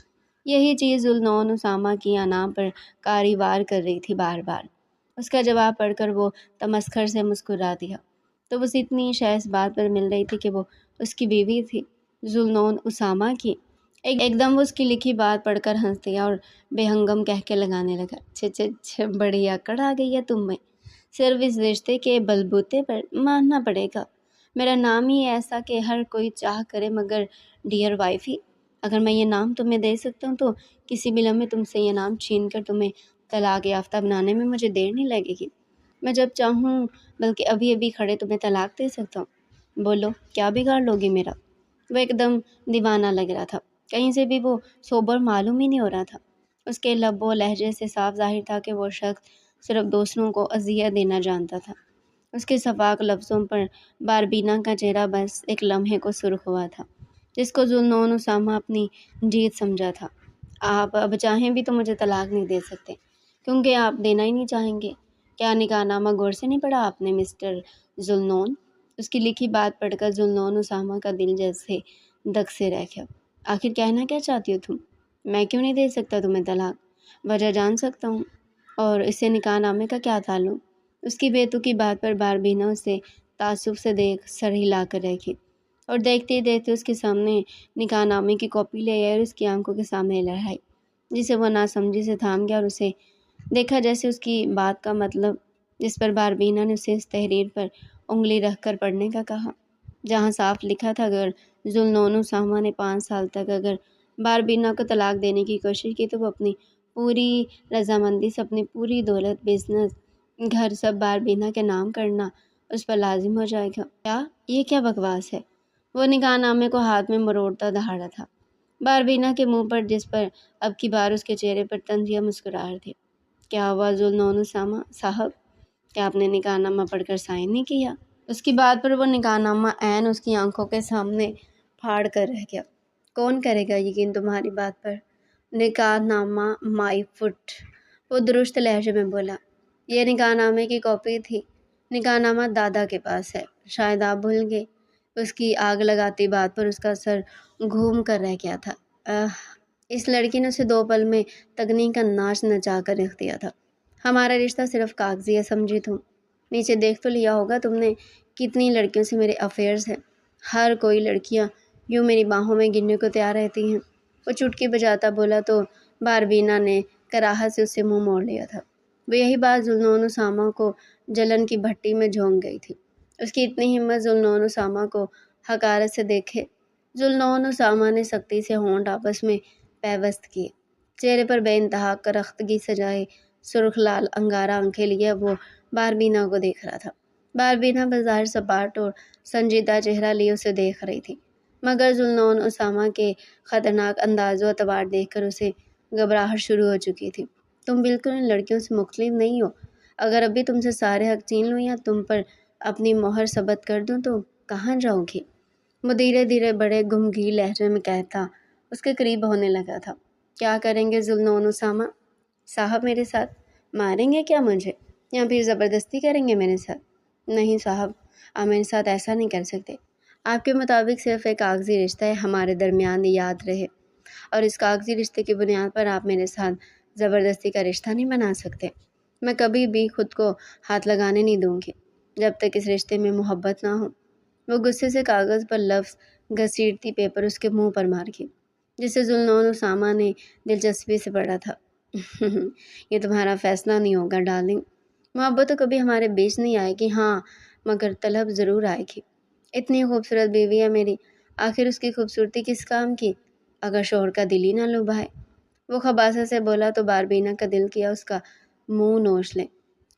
یہی چیز ذوالنون اسامہ کی انا پر کاری وار کر رہی تھی بار بار۔ اس کا جواب پڑھ کر وہ تمسخر سے مسکرا دیا۔ تو بس اتنی شے اس بات پر مل رہی تھی کہ وہ اس کی بیوی تھی، ذوالنون اسامہ کی۔ ایک دم وہ اس کی لکھی بات پڑھ کر ہنس دیا اور بے ہنگم کہہ کے لگانے لگا، چھ بڑی اکڑ آ گئی ہے تم میں۔ صرف اس رشتے کے بلبوتے پر ماننا پڑے گا۔ میرا نام ہی ایسا کہ ہر کوئی چاہ کرے، مگر ڈیئر وائفی، اگر میں یہ نام تمہیں دے سکتا ہوں تو کسی بھی لمحے تم سے یہ نام چھین کر تمہیں طلاق یافتہ بنانے میں مجھے دیر نہیں لگے گی۔ میں جب چاہوں بلکہ ابھی ابھی کھڑے تمہیں طلاق دے سکتا ہوں۔ بولو، کیا بگاڑ لوگی میرا؟ وہ ایک دم دیوانہ لگ رہا تھا۔ کہیں سے بھی وہ سوبر معلوم ہی نہیں ہو رہا تھا۔ اس کے لب و لہجے سے صاف ظاہر تھا کہ وہ شخص صرف دوسروں کو اذیت دینا جانتا تھا۔ اس کے شفاف لفظوں پر باربینا کا چہرہ بس ایک لمحے کو سرخ ہوا تھا، جس کو ذوالنون اسامہ اپنی جیت سمجھا تھا۔ آپ اب چاہیں بھی تو مجھے طلاق نہیں دے سکتے، کیونکہ آپ دینا ہی نہیں چاہیں گے۔ کیا نکاح نامہ غور سے نہیں پڑھا آپ نے مسٹر ذوالنون؟ اس کی لکھی بات پڑھ کر ذوالنون اسامہ کا دل جیسے دک سے رہ گیا۔ آخر کہنا کیا چاہتی ہو تم؟ میں کیوں نہیں دے سکتا تمہیں طلاق؟ وجہ جان سکتا ہوں؟ اور اس سے نکاح نامے کا کیا تعلق؟ اس کی بیتوکی بات پر باربینا اسے تعصب سے دیکھ سر ہلا کر رہ گئی اور دیکھتے ہی دیکھتے اس کے سامنے نکاح نامے کی کاپی لے آئی اور اس کی آنکھوں کے سامنے لہرائی، جسے وہ ناسمجھی سے تھام گیا اور اسے دیکھا جیسے اس کی بات کا مطلب، جس پر باربینا نے اسے اس تحریر پر انگلی رکھ کر پڑھنے کا کہا، جہاں صاف لکھا تھا اگر ذوالنون اسامہ نے 5 سال تک اگر باربینا کو طلاق دینے کی کوشش کی تو وہ اپنی پوری رضامندی سے اپنی پوری دولت، بزنس، گھر سب باربینا کے نام کرنا اس پر لازم ہو جائے گا۔ یہ کیا بکواس ہے؟ وہ نکاح نامے کو ہاتھ میں مروڑتا دہاڑا تھا۔ باربینا کے منہ پر، جس پر اب کی بار اس کے چہرے پر طنزیہ مسکراہٹ تھی۔ کیا ہوا ذوالنون اسامہ صاحب؟ کیا آپ نے نکاح نامہ پڑھ کر سائن نہیں کیا؟ اس کی بات پر وہ نکاح نامہ عین اس کی آنکھوں کے سامنے پھاڑ کر رہ گیا۔ کون کرے گا یقین تمہاری بات پر؟ نکاح نامہ مائی فٹ، وہ درست لہجے میں بولا۔ یہ نکاح نامے کی کاپی تھی۔ نکاح نامہ دادا کے پاس ہے، شاید آپ بھول گئے۔ اس کی آگ لگاتی بات پر اس کا سر گھوم کر رہ گیا تھا۔ اس لڑکی نے اسے 2 پل میں تگنی کا ناچ نچا کر رکھ دیا تھا۔ ہمارا رشتہ صرف کاغذی ہے سمجھی تم؟ نیچے دیکھ تو لیا ہوگا تم نے کتنی لڑکیوں سے میرے افیئرز ہیں۔ ہر کوئی لڑکیاں یوں میری باہوں میں گرنے کو تیار رہتی ہیں۔ وہ چٹکی بجاتا بولا تو باربینا نے کراہت سے اس سے منہ موڑ لیا تھا۔ وہ یہی بات ذوالنون اسامہ کو جلن کی بھٹی میں جھونک گئی تھی۔ اس کی اتنی ہمت ذوالنون اسامہ کو حقارت سے دیکھے۔ ذوالنون اسامہ نے سختی سے ہونٹ آپس میں پیوست کیے، چہرے پر بے انتہا کرختگی سجائے سرخ لال انگارہ آنکھیں لیے وہ باربینا کو دیکھ رہا تھا۔ باربینا بظاہر سپاٹ اور سنجیدہ چہرہ لیے اسے دیکھ رہی تھی، مگر ذوالنون اسامہ کے خطرناک انداز و اعتبار دیکھ کر اسے گھبراہٹ شروع ہو چکی تھی۔ تم بالکل ان لڑکیوں سے مختلف نہیں ہو۔ اگر ابھی تم سے سارے حق چھین لوں یا تم پر اپنی مہر ثبت کر دوں تو کہاں جاؤ گی؟ وہ دھیرے دھیرے بڑے گمگیر لہجے میں کہتا اس کے قریب ہونے لگا تھا۔ کیا کریں گے ذوالنون اسامہ صاحب میرے ساتھ؟ ماریں گے کیا مجھے، یا پھر زبردستی کریں گے میرے ساتھ؟ نہیں صاحب، آپ میرے ساتھ ایسا نہیں کر سکتے۔ آپ کے مطابق صرف ایک کاغذی رشتہ ہے ہمارے درمیان، یاد رہے، اور اس کاغذی رشتے کی بنیاد پر آپ میرے ساتھ زبردستی کا رشتہ نہیں بنا سکتے۔ میں کبھی بھی خود کو ہاتھ لگانے نہیں دوں گی جب تک اس رشتے میں محبت نہ ہو۔ وہ غصے سے کاغذ پر لفظ گھسیٹتی پیپر اس کے منہ پر مار گئی، جسے ذوالنون اسامہ نے دلچسپی سے پڑھا تھا۔ یہ تمہارا فیصلہ نہیں ہوگا ڈارلنگ، محبت تو کبھی ہمارے بیچ نہیں آئے گی، ہاں مگر طلب ضرور آئے گی۔ اتنی خوبصورت بیوی ہے میری، آخر اس کی خوبصورتی کس کام کی اگر شوہر کا دل ہی نہ لبھائے۔ وہ خباثت سے بولا تو باربینا کا دل کیا اس کا منہ نوچ لے۔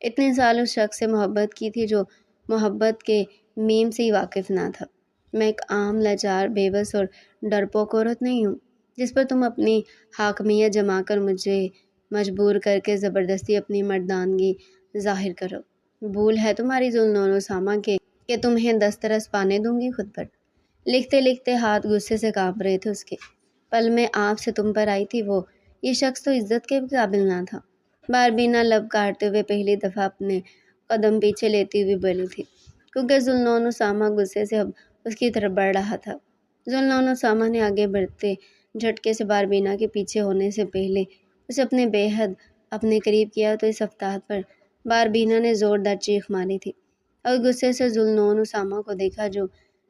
اتنے سال اس شخص سے محبت کی تھی جو محبت کے میم سے ہی واقف نہ تھا۔ میں ایک عام لاچار بے بس اور ڈرپوک عورت نہیں ہوں جس پر تم اپنی حاکمیت جما کر مجھے مجبور کر کے زبردستی اپنی مردانگی ظاہر کرو۔ بھول ہے تمہاری ذوالنون اسامہ کے کہ تمہیں دسترس پانے دوں گی خود پر۔ لکھتے لکھتے ہاتھ غصے سے کانپ رہے تھے اس کے۔ پل میں آپ سے تم پر آئی تھی وہ، یہ شخص تو عزت کے بھی قابل نہ تھا۔ باربینا لب کاٹتے ہوئے پہلی دفعہ اپنے قدم پیچھے لیتی ہوئی بولی تھی، کیونکہ ذوالنون اسامہ غصے سے اب اس کی طرف بڑھ رہا تھا۔ ذوالنون اسامہ نے آگے بڑھتے جھٹکے سے باربینا کے پیچھے ہونے سے پہلے اسے اپنے قریب کیا تو اس افتاد پر باربینا نے زوردار چیخ ماری تھی اور غصے سے ذوالنون اسامہ کو دیکھا جو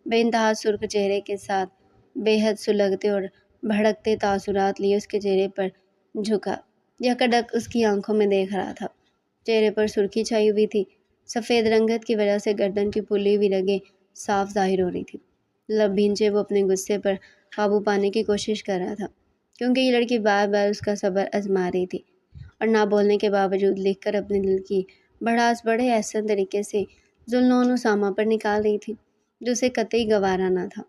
بے انتہا سرخ چہرے کے ساتھ بے حد سلگتے اور بھڑکتے تاثرات لیے اس کے چہرے پر جھکا، یکدک اس کی آنکھوں میں دیکھ رہا تھا۔ چہرے پر سرخی چھائی ہوئی تھی، سفید رنگت کی وجہ سے گردن کی پھلی ہوئی رگیں صاف ظاہر ہو رہی تھی۔ لب بھینچے وہ اپنے غصے پر قابو پانے کی کوشش کر رہا تھا، کیونکہ یہ لڑکی بار بار اس کا صبر آزما رہی تھی اور نہ بولنے کے باوجود لکھ کر اپنے دل کی بڑھاس بڑے احسن طریقے سے ذوالنون اسامہ پر نکال رہی تھی جو اسے قطعی گوارا نہ تھا۔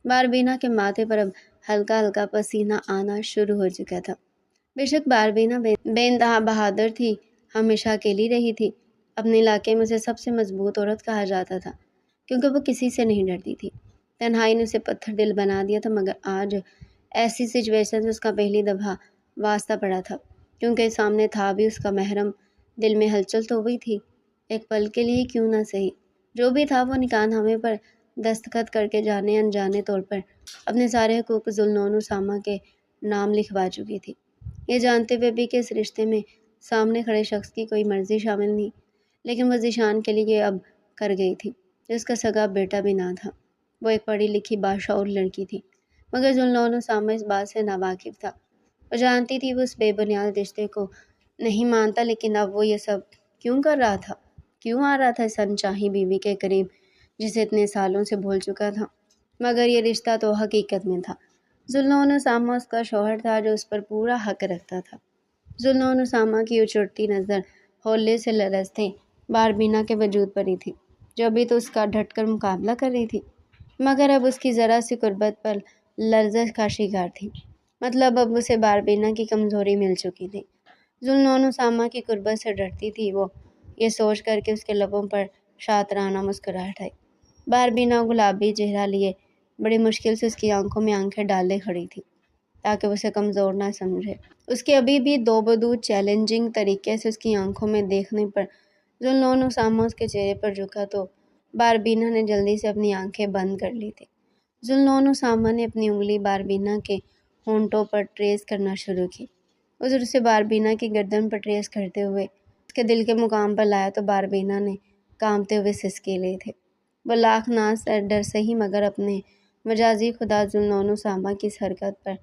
باربینا کے ماتھے پر اب ہلکا ہلکا پسینہ آنا شروع ہو چکا تھا۔ بے شک باربینا بے انتہا بہادر تھی، ہمیشہ اکیلی رہی تھی۔ اپنے علاقے میں اسے سب سے مضبوط عورت کہا جاتا تھا کیونکہ وہ کسی سے نہیں ڈرتی تھی۔ تنہائی نے اسے پتھر دل بنا دیا تھا، مگر آج ایسی سچویشن سے اس کا پہلی دفعہ واسطہ پڑا تھا، کیونکہ سامنے تھا بھی اس کا محرم۔ دل میں ہلچل تو ہوئی تھی، ایک پل کے لیے کیوں نہ صحیح۔ جو بھی تھا وہ نکاح نامے پر دستخط کر کے جانے انجانے طور پر اپنے سارے حقوق ذوالنون اسامہ کے نام لکھوا چکی تھی، یہ جانتے ہوئے بھی کہ اس رشتے میں سامنے کھڑے شخص کی کوئی مرضی شامل نہیں، لیکن وہ ذیشان کے لیے اب کر گئی تھی جو اس کا سگا بیٹا بھی نہ تھا۔ وہ ایک پڑھی لکھی باشعور لڑکی تھی، مگر ذوالنون اسامہ اس بات سے ناواقف تھا۔ وہ جانتی تھی وہ اس بے بنیاد رشتے کو نہیں مانتا، لیکن اب وہ یہ سب کیوں کر رہا تھا؟ کیوں آ رہا تھا اس انچاہی بیوی کے قریب جسے اتنے سالوں سے بھول چکا تھا؟ مگر یہ رشتہ تو حقیقت میں تھا۔ ذوالنون اسامہ اس کا شوہر تھا جو اس پر پورا حق رکھتا تھا۔ ذوالنون اسامہ کی اچھڑتی نظر ہولے سے لرزتے باربینا کے وجود پر ہی تھی، جو ابھی تو اس کا ڈٹ کر مقابلہ کر رہی تھی، مگر اب اس کی ذرا سی قربت پر لرزش کا شکار تھی۔ مطلب اب اسے باربینا کی کمزوری مل چکی تھی۔ ذوالنون اسامہ کی قربت سے ڈرتی تھی وہ، یہ سوچ کر کے اس کے لبوں پر شاطرانہ مسکراہٹ آئی۔ باربینا گلابی چہرہ لیے بڑی مشکل سے اس کی آنکھوں میں آنکھیں ڈالے کھڑی تھی تاکہ وہ اسے کمزور نہ سمجھے۔ اس کے ابھی بھی دو بدو چیلنجنگ طریقے سے اس کی آنکھوں میں دیکھنے پر ذوالنون اسامہ اس کے چہرے پر جھکا تو باربینا نے جلدی سے اپنی آنکھیں بند کر لی تھی۔ ذوالنون اسامہ نے اپنی انگلی باربینا کے ہونٹوں پر ٹریس کرنا شروع کی، ادھر سے باربینا کی گردن پر ٹریس کرتے ہوئے اس کے دل کے مقام پر لایا تو باربینا نے کانپتے ہوئے سسکی لی تھی۔ وہ لاکھ ناز ڈر سے ہی مگر اپنے مجازی خدا ذوالنون اسامہ کی اس حرکت پر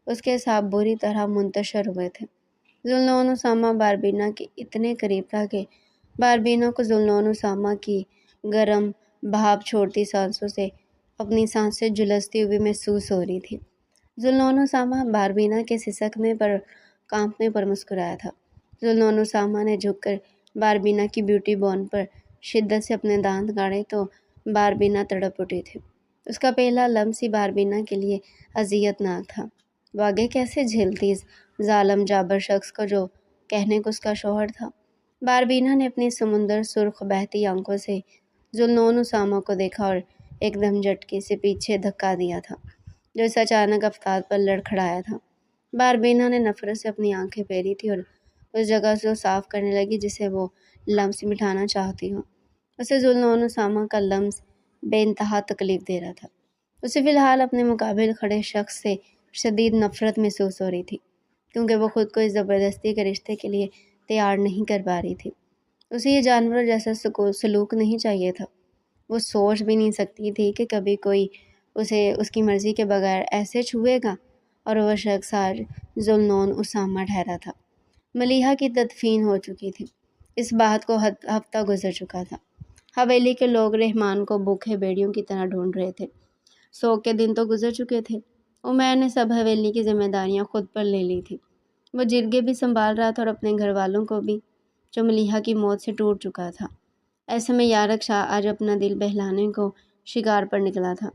اس کے اعصاب بری طرح منتشر ہوئے تھے۔ ذوالنون اسامہ باربینا کے اتنے قریب تھا کہ باربینا کو ذوالنون اسامہ کی گرم بھاپ چھوڑتی سانسوں سے اپنی سانسیں جھلستی ہوئی محسوس ہو رہی تھی۔ ذوالنون اسامہ باربینا کے سسکنے پر کانپنے پر مسکرایا تھا۔ ذوالنون اسامہ نے جھک کر باربینا کی بیوٹی بون پر شدت سے اپنے دانت گاڑے تو باربینا تڑپ اٹھی تھی۔ اس کا پہلا لمس ہی باربینا کے لیے اذیت ناک تھا۔ وہ آگے کیسے جھیلتی اس ظالم جابر شخص کو جو کہنے کو اس کا شوہر تھا؟ باربینا نے اپنی سمندر سرخ بہتی آنکھوں سے ذوالنون اسامہ کو دیکھا اور ایک دم جھٹکے سے پیچھے دھکا دیا تھا جو اس اچانک افتاد پر لڑکھڑایا تھا۔ باربینا نے نفرت سے اپنی آنکھیں پھیری تھی اور اس جگہ سے صاف کرنے لگی جسے وہ لمس مٹانا چاہتی ہو۔ اسے ذوالنون اسامہ کا لمس بے انتہا تکلیف دے رہا تھا۔ اسے فی الحال اپنے مقابل کھڑے شخص سے شدید نفرت محسوس ہو رہی تھی، کیونکہ وہ خود کو اس زبردستی کے رشتے کے لیے تیار نہیں کر پا رہی تھی۔ اسے یہ جانور جیسا سلوک نہیں چاہیے تھا۔ وہ سوچ بھی نہیں سکتی تھی کہ کبھی کوئی اسے اس کی مرضی کے بغیر ایسے چھوئے گا، اور وہ شخص آج ذوالنون اسامہ ٹھہرا تھا۔ ملیحہ کی تدفین ہو چکی تھی، اس بات کو ہفتہ گزر چکا تھا۔ حویلی کے لوگ رحمان کو بھوکے بھیڑیوں کی طرح ڈھونڈ رہے تھے۔ سوگ کے دن تو گزر چکے تھے، عمیر نے سب حویلی کی ذمہ داریاں خود پر لے لی تھی۔ وہ جرگے بھی سنبھال رہا تھا اور اپنے گھر والوں کو بھی، جو ملیحہ کی موت سے ٹوٹ چکا تھا۔ ایسے میں یارق شاہ آج اپنا دل بہلانے کو شکار پر نکلا تھا،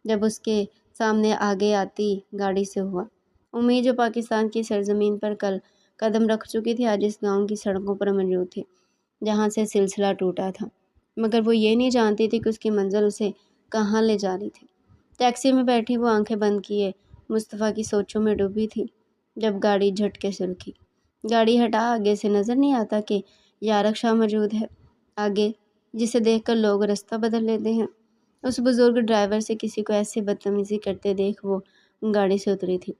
جب اس کے سامنے آگے آتی گاڑی سے ہوا۔ امید جو پاکستان کی سرزمین پر کل قدم رکھ چکی تھی، آج اس گاؤں کی سڑکوں پر موجود تھی جہاں سے سلسلہ ٹوٹا تھا، مگر وہ یہ نہیں جانتی تھی کہ اس کی منزل اسے کہاں لے جا رہی تھی۔ ٹیکسی میں بیٹھی وہ آنکھیں بند کیے مصطفیٰ کی سوچوں میں ڈوبی تھی، جب گاڑی جھٹکے سے رکی۔ گاڑی ہٹا، آگے سے نظر نہیں آتا کہ یارق شاہ موجود ہے آگے، جسے دیکھ کر لوگ راستہ بدل لیتے ہیں۔ اس بزرگ ڈرائیور سے کسی کو ایسے بدتمیزی کرتے دیکھ وہ گاڑی سے اتری تھی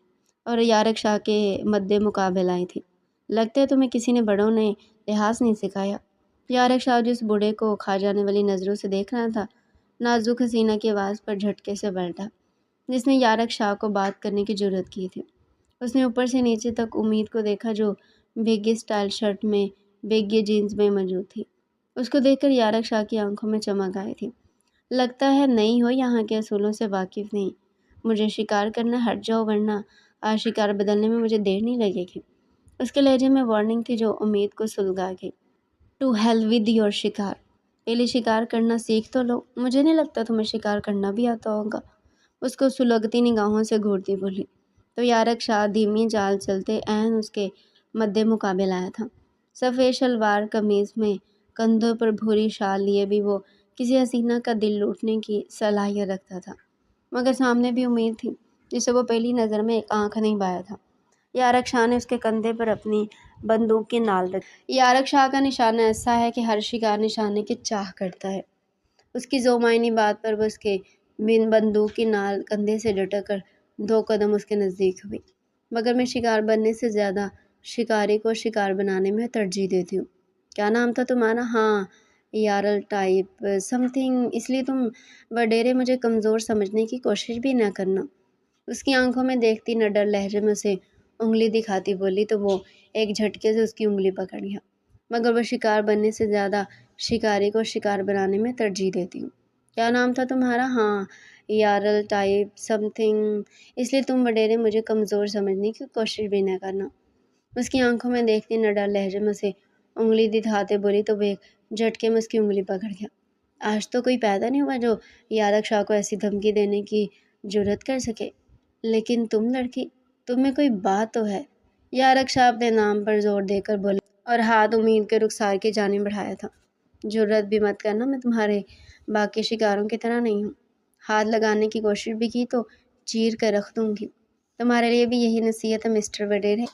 اور یارق شاہ کے مدِ مقابل آئی تھی۔ لگتا ہے تمہیں کسی نے بڑوں نے لحاظ نہیں سکھایا۔ یارق شاہ جس بوڑھے کو کھا جانے والی نظروں سے دیکھ رہا تھا، نازک حسینہ کی آواز پر جھٹکے سے پلٹا، جس نے یارق شاہ کو بات کرنے کی جرأت کی تھی۔ اس نے اوپر سے نیچے تک امید کو دیکھا، جو بھیگی سٹائل شرٹ میں بھیگی جینز میں موجود تھی۔ اس کو دیکھ کر یارق شاہ کی آنکھوں میں چمک آئی تھی۔ لگتا ہے نئی ہو، یہاں کے اصولوں سے واقف نہیں۔ مجھے شکار کرنا ہٹ جاؤ، ورنہ آج شکار بدلنے میں مجھے دیر نہیں لگے گی۔ اس کے لہجے میں وارننگ تھی جو امید کو سلگا گئی۔ ٹو ہیل ود یور شکار، پہلے شکار کرنا سیکھ تو لو، مجھے نہیں لگتا تمہیں شکار کرنا بھی آتا ہوگا۔ اس کو سلگتی نگاہوں سے گھورتی بولی تو یارق شاہ دھیمی چال چلتے عین اس کے مدِ مقابل آیا تھا۔ سفید شلوار قمیض میں کندھوں پر بھوری شال لیے بھی وہ کسی حسینہ کا دل لوٹنے کی صلاحیت رکھتا تھا، مگر سامنے بھی امید تھی جسے وہ پہلی نظر میں ایک آنکھ نہیں بایا تھا۔ یارق شاہ نے اس کے کندھے پر اپنی بندوق کی نال رکھی۔ یارق شاہ کا نشانہ ایسا ہے کہ ہر شکار نشانے کی چاہ کرتا ہے۔ اس کی ذومعنی بات پر وہ اس کے بندوق کی نال کندھے سے لٹک کر 2 قدم اس کے نزدیک ہوئی۔ مگر میں شکار بننے سے زیادہ شکاری کو شکار بنانے میں ترجیح دیتی ہوں۔ کیا نام تھا تمہارا؟ ہاں، یارل ٹائپ سم تھنگ، اس لیے تم وڈیرے مجھے کمزور سمجھنے کی کوشش بھی نہ کرنا۔ اس کی آنکھوں میں دیکھتی نڈر لہجے میں اسے انگلی دکھاتی بولی تو وہ ایک جھٹکے سے اس کی انگلی پکڑ گیا۔ مگر وہ شکار بننے سے زیادہ شکاری کو شکار بنانے میں ترجیح دیتی ہوں۔ کیا نام تھا تمہارا؟ ہاں، یارل ٹائپ سم تھنگ، اس لیے تم وڈیرے مجھے کمزور سمجھنے کی کوشش بھی نہ کرنا۔ اس کی آنکھوں میں دیکھتی نڈر لہجے میں اسے انگلی دکھاتے بولی تو وہ ایک جھٹکے میں اس کی انگلی پکڑ گیا۔ آج تو کوئی پیدا نہیں ہوا جو یارق شاہ کو ایسی دھمکی دینے کی جرأت کر سکے۔ لیکن تم لڑکی، تم میں کوئی بات تو ہے۔ یارق شاہ اپنے نام پر زور دے کر بولے اور ہاتھ امید کے رخسار کی جانب بڑھایا تھا۔ جرأت بھی مت کرنا، میں تمہارے باقی شکاروں کی طرح نہیں ہوں۔ ہاتھ لگانے کی کوشش بھی کی تو چیر کر رکھ دوں گی۔ تمہارے لیے بھی یہی نصیحت ہے مسٹر وڈیرے،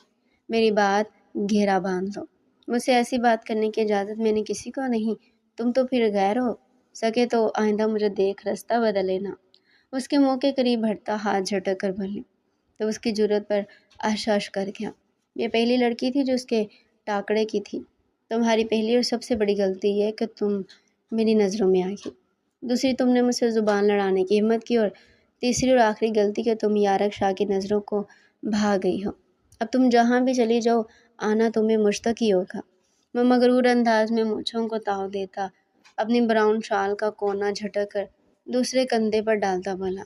میری بات گھیرا باندھ لو۔ مجھ سے ایسی بات کرنے کی اجازت میں نے کسی کو نہیں، تم تو پھر غیر ہو سکے تو آئندہ مجھے دیکھ راستہ بدل لینا۔ اس کے منہ کے قریب ہٹتا ہاتھ جھٹک کر بولی تو اس کی جرأت پر اشش کر گیا۔ یہ پہلی لڑکی تھی جو اس کے ٹاکرے کی تھی۔ تمہاری پہلی اور سب سے بڑی غلطی یہ کہ تم میری نظروں میں آئی۔ دوسری، تم نے مجھ سے زبان لڑانے کی ہمت کی، اور تیسری اور آخری غلطی کہ تم یارق شاہ کی نظروں کو بھا گئی ہو۔ اب تم جہاں بھی چلی جاؤ، آنا تمہیں مجھ تک ہی ہوگا۔ وہ مغرور انداز میں مونچھوں کو تاؤ دیتا اپنی براؤن شال کا کونا جھٹک کر دوسرے کندھے پر ڈالتا بولا۔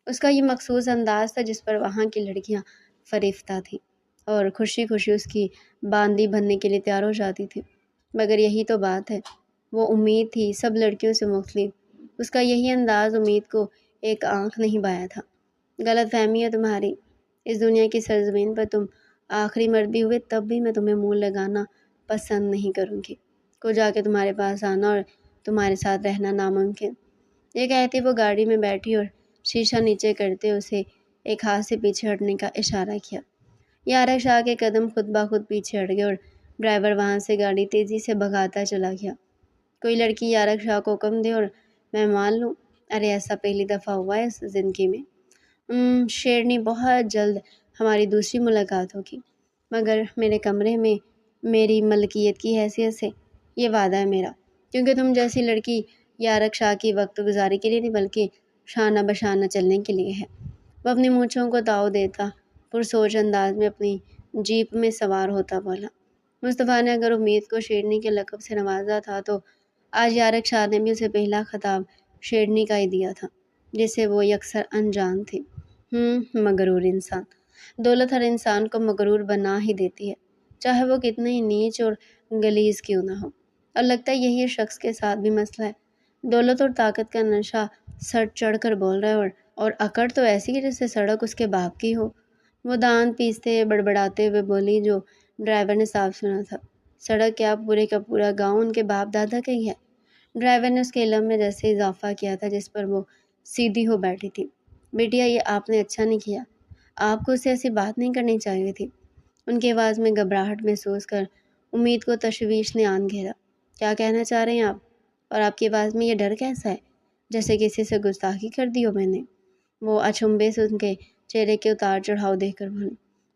اس کا یہ مخصوص انداز تھا جس پر وہاں کی لڑکیاں فریفتہ تھیں اور خوشی خوشی اس کی باندی بننے کے لیے تیار ہو جاتی تھی۔ مگر یہی تو بات ہے، وہ امید تھی سب لڑکیوں سے مختلف۔ اس کا یہی انداز امید کو ایک آنکھ نہیں بایا تھا۔ غلط فہمی ہے تمہاری۔ اس دنیا کی سرزمین پر تم آخری مرد بھی ہوئے تب بھی میں تمہیں منہ لگانا پسند نہیں کروں گی۔ کو جا کے تمہارے پاس آنا اور تمہارے ساتھ رہنا ناممکن۔ یہ کہتے وہ گاڑی میں بیٹھی اور شیشہ نیچے کرتے اسے ایک ہاتھ سے پیچھے ہٹنے کا اشارہ کیا۔ یارق شاہ کے قدم خود بخود پیچھے ہٹ گئے اور ڈرائیور وہاں سے گاڑی تیزی سے بھگاتا چلا گیا۔ کوئی لڑکی یارق شاہ کو حکم دے اور میں مان لوں، ارے ایسا پہلی دفعہ ہوا ہے اس زندگی میں۔ شیرنی، بہت جلد ہماری دوسری ملاقات ہوگی، مگر میرے کمرے میں میری ملکیت کی حیثیت سے یہ وعدہ ہے میرا، کیونکہ تم جیسی لڑکی یارق شاہ کی وقت گزاری کے لیے نہیں بلکہ شانہ بشانہ چلنے کے لیے ہے۔ وہ اپنی مونچھوں کو تاؤ دیتا پرسوچ انداز میں اپنی جیپ میں سوار ہوتا بولا۔ مصطفیٰ نے اگر امید کو شیرنی کے لقب سے نوازا تھا تو آج یارق شاہ نے بھی اسے پہلا خطاب شیرنی کا ہی دیا تھا، جس سے وہ یکسر انجان تھی۔ مغرور انسان۔ دولت ہر انسان کو مغرور بنا ہی دیتی ہے، چاہے وہ کتنی نیچ اور غلیظ کیوں نہ ہو، اور لگتا ہے یہی شخص کے ساتھ بھی مسئلہ ہے۔ دولت اور طاقت کا نشہ سر چڑھ کر بول رہا ہے اور اکڑ تو ایسی ہے جیسے سڑک اس کے باپ کی ہو۔ وہ دانت پیستے بڑبڑاتے ہوئے بولی جو ڈرائیور نے صاف سنا تھا۔ سڑک کیا پورے کا پورا گاؤں ان کے باپ دادا کا ہی ہے۔ ڈرائیور نے اس کے علم میں جیسے اضافہ کیا تھا جس پر وہ سیدھی ہو بیٹھی تھی۔ بیٹیا یہ آپ نے اچھا نہیں کیا، آپ کو اسے ایسی بات نہیں کرنی چاہیے تھی۔ ان کی آواز میں گھبراہٹ محسوس کر امید کو تشویش نے آن گھیرا۔ کیا کہنا چاہ رہے ہیں آپ؟ اور آپ کی آواز میں یہ ڈر کیسا ہے؟ جیسے کسی سے گستاخی کر دی ہو میں نے۔ وہ اچنبھے سے ان کے چہرے کے اتار چڑھاؤ دیکھ کر بولی،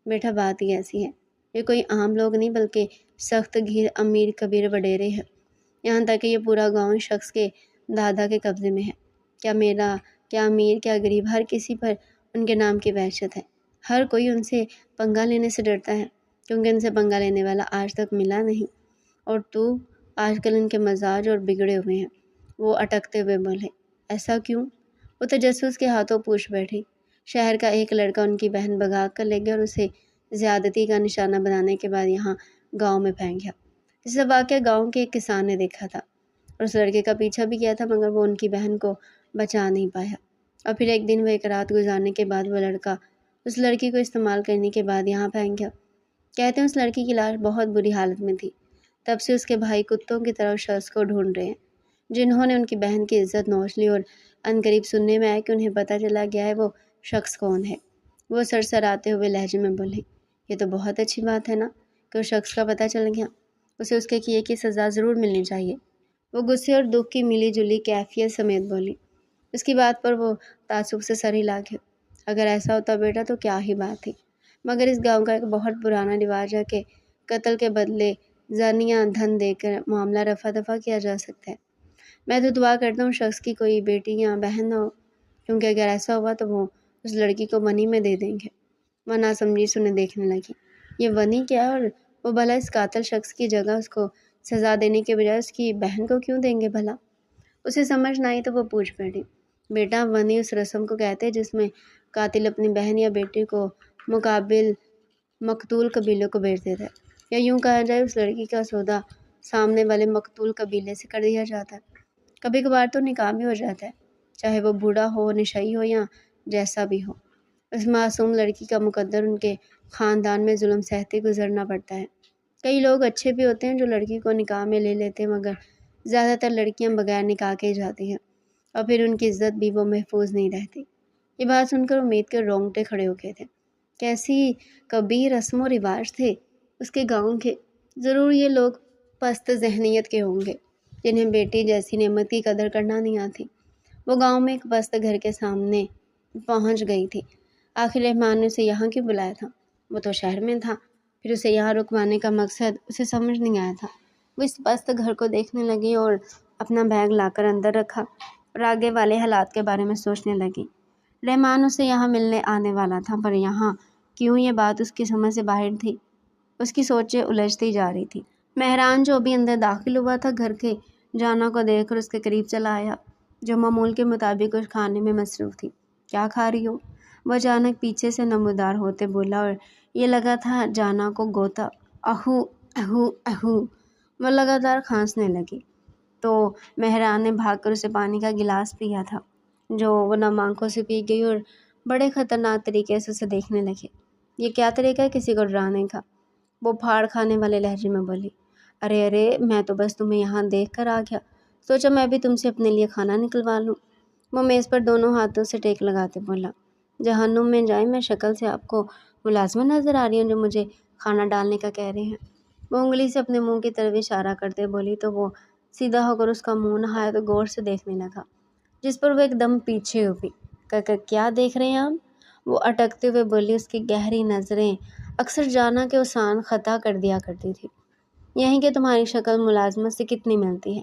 بیٹا بات ہی ایسی ہے، یہ کوئی عام لوگ نہیں بلکہ سخت گیر امیر کبیر وڈیرے ہے، یہاں تک کہ یہ پورا گاؤں اس شخص کے دادا کے قبضے میں ہے۔ کیا امیر کیا غریب، ہر کسی پر ان کے نام کی وحشت ہے۔ ہر کوئی ان سے پنگا لینے سے ڈرتا ہے کیونکہ ان سے پنگا لینے والا آج تک ملا نہیں، اور تو آج کل ان کے مزاج اور بگڑے ہوئے ہیں۔ وہ اٹکتے ہوئے بولے، ایسا کیوں؟ وہ تجسس کے ہاتھوں پوچھ بیٹھی۔ شہر کا ایک لڑکا ان کی بہن بھگا کر لے گیا اور اسے زیادتی کا نشانہ بنانے کے بعد یہاں گاؤں میں پھینک گیا۔ اس واقعہ گاؤں کے ایک کسان نے دیکھا تھا اور اس لڑکے کا پیچھا بھی کیا تھا، مگر وہ ان کی بہن کو بچا نہیں پایا، اور پھر ایک دن وہ ایک رات گزارنے کے بعد وہ لڑکا اس لڑکی کو استعمال کرنے کے بعد یہاں پھینک گیا۔ کہتے ہیں اس لڑکی کی لاش بہت بری حالت میں تھی، تب سے اس کے بھائی کتوں کی طرح شخص کو ڈھونڈ رہے ہیں جنہوں نے ان کی بہن کی عزت نوچ لی، اور عنقریب سننے میں آیا کہ انہیں پتہ چلا گیا ہے وہ شخص کون ہے۔ وہ سرسراتے ہوئے لہجے میں بولے، یہ تو بہت اچھی بات ہے نا کہ اس شخص کا پتہ چل گیا، اسے اس کے کیے کی سزا ضرور ملنی چاہیے۔ وہ غصے اور دکھ کی ملی جلی کیفیت سمیت بولی۔ اس کی بات پر وہ تعصب سے سر ہلا گئے۔ اگر ایسا ہوتا بیٹا تو کیا ہی بات تھی، مگر اس گاؤں کا ایک بہت پرانا رواج ہے کہ قتل کے بدلے زن یا دھن دے کر معاملہ رفع دفع کیا جا سکتا ہے۔ میں تو دعا کرتا ہوں شخص کی کوئی بیٹی یا بہن نہ ہو، کیونکہ اگر ایسا ہوا تو وہ اس لڑکی کو ونی میں دے دیں گے۔ وہ ناسمجھی سے انہیں دیکھنے لگی۔ یہ ونی کیا، اور وہ بھلا اس قاتل شخص کی جگہ اس کو سزا دینے کے بجائے اس کی بہن کو کیوں دیں گے بھلا؟ اسے سمجھ نہ آئی تو وہ پوچھ بیٹھی، بیٹا ونی اس رسم کو کہتے ہیں جس میں قاتل اپنی بہن یا بیٹی کو مقابل مقتول قبیلے کو بیچ دیتا ہے، یا یوں کہا جائے اس لڑکی کا سودا سامنے والے مقتول قبیلے سے کر دیا جاتا ہے۔ کبھی کبھار تو نکاح بھی ہو جاتا ہے، چاہے وہ بوڑھا ہو، نشئی ہو یا جیسا بھی ہو۔ اس معصوم لڑکی کا مقدر ان کے خاندان میں ظلم سہتے گزرنا پڑتا ہے۔ کئی لوگ اچھے بھی ہوتے ہیں جو لڑکی کو نکاح میں لے لیتے ہیں، مگر زیادہ تر لڑکیاں بغیر نکاح کے ہی جاتی ہیں، اور پھر ان کی عزت بھی وہ محفوظ نہیں رہتی۔ یہ بات سن کر امید کے رونگٹے کھڑے ہو گئے تھے۔ کیسی کبھی رسم و رواج تھے اس کے گاؤں کے، ضرور یہ لوگ پست ذہنیت کے ہوں گے جنہیں بیٹی جیسی نعمت کی قدر کرنا نہیں آتی۔ وہ گاؤں میں ایک پست گھر کے سامنے پہنچ گئی تھی۔ آخر رحمان نے اسے یہاں کیوں بلایا تھا؟ وہ تو شہر میں تھا، پھر اسے یہاں رکوانے کا مقصد اسے سمجھ نہیں آیا تھا۔ وہ اس پست گھر کو دیکھنے لگی اور اپنا بیگ لا کر اندر رکھا اور آگے والے حالات کے بارے میں سوچنے لگی۔ رحمان اسے یہاں ملنے آنے والا تھا، پر یہاں کیوں، یہ بات اس کی سمجھ سے باہر تھی۔ اس کی سوچیں الجھتی جا رہی تھی۔ مہران جو ابھی اندر داخل ہوا تھا گھر کے جانا کو دیکھ کر اس کے قریب چلا آیا، جو معمول کے مطابق کچھ کھانے میں مصروف تھی۔ کیا کھا رہی ہو؟ وہ اچانک پیچھے سے نمودار ہوتے بولا اور یہ لگا تھا جانا کو گوتا۔ اہو اہو اہو، وہ لگاتار کھانسنے لگی، تو مہران نے بھاگ کر اسے پانی کا گلاس پیا تھا جو وہ نم آنکھوں سے پی گئی، اور بڑے خطرناک طریقے سے اسے دیکھنے لگے۔ یہ کیا طریقہ ہے کسی کو ڈرانے کا؟ وہ پھاڑ کھانے والے لہجے میں بولی۔ ارے میں تو بس تمہیں یہاں دیکھ کر آ گیا، سوچا میں بھی تم سے اپنے لیے کھانا نکلوا لوں۔ وہ میز پر دونوں ہاتھوں سے ٹیک لگاتے بولا، جہنم میں جائیں، میں شکل سے آپ کو ملازمت نظر آ رہی ہوں جو مجھے کھانا ڈالنے کا کہہ رہے ہیں۔ وہ انگلی سے اپنے منہ کی طرف اشارہ کرتے بولی تو وہ سیدھا ہو کر اس کا منہ نہایت غور سے دیکھنے لگا، جس پر وہ ایک دم پیچھے ہوئی۔ کیا دیکھ رہے ہیں آپ؟ وہ اٹکتے ہوئے بولی۔ اس کی گہری نظریں اکثر جانا کے اوسان خطا کر دیا کرتی تھی۔ یہیں کہ تمہاری شکل ملازمت سے کتنی ملتی ہے،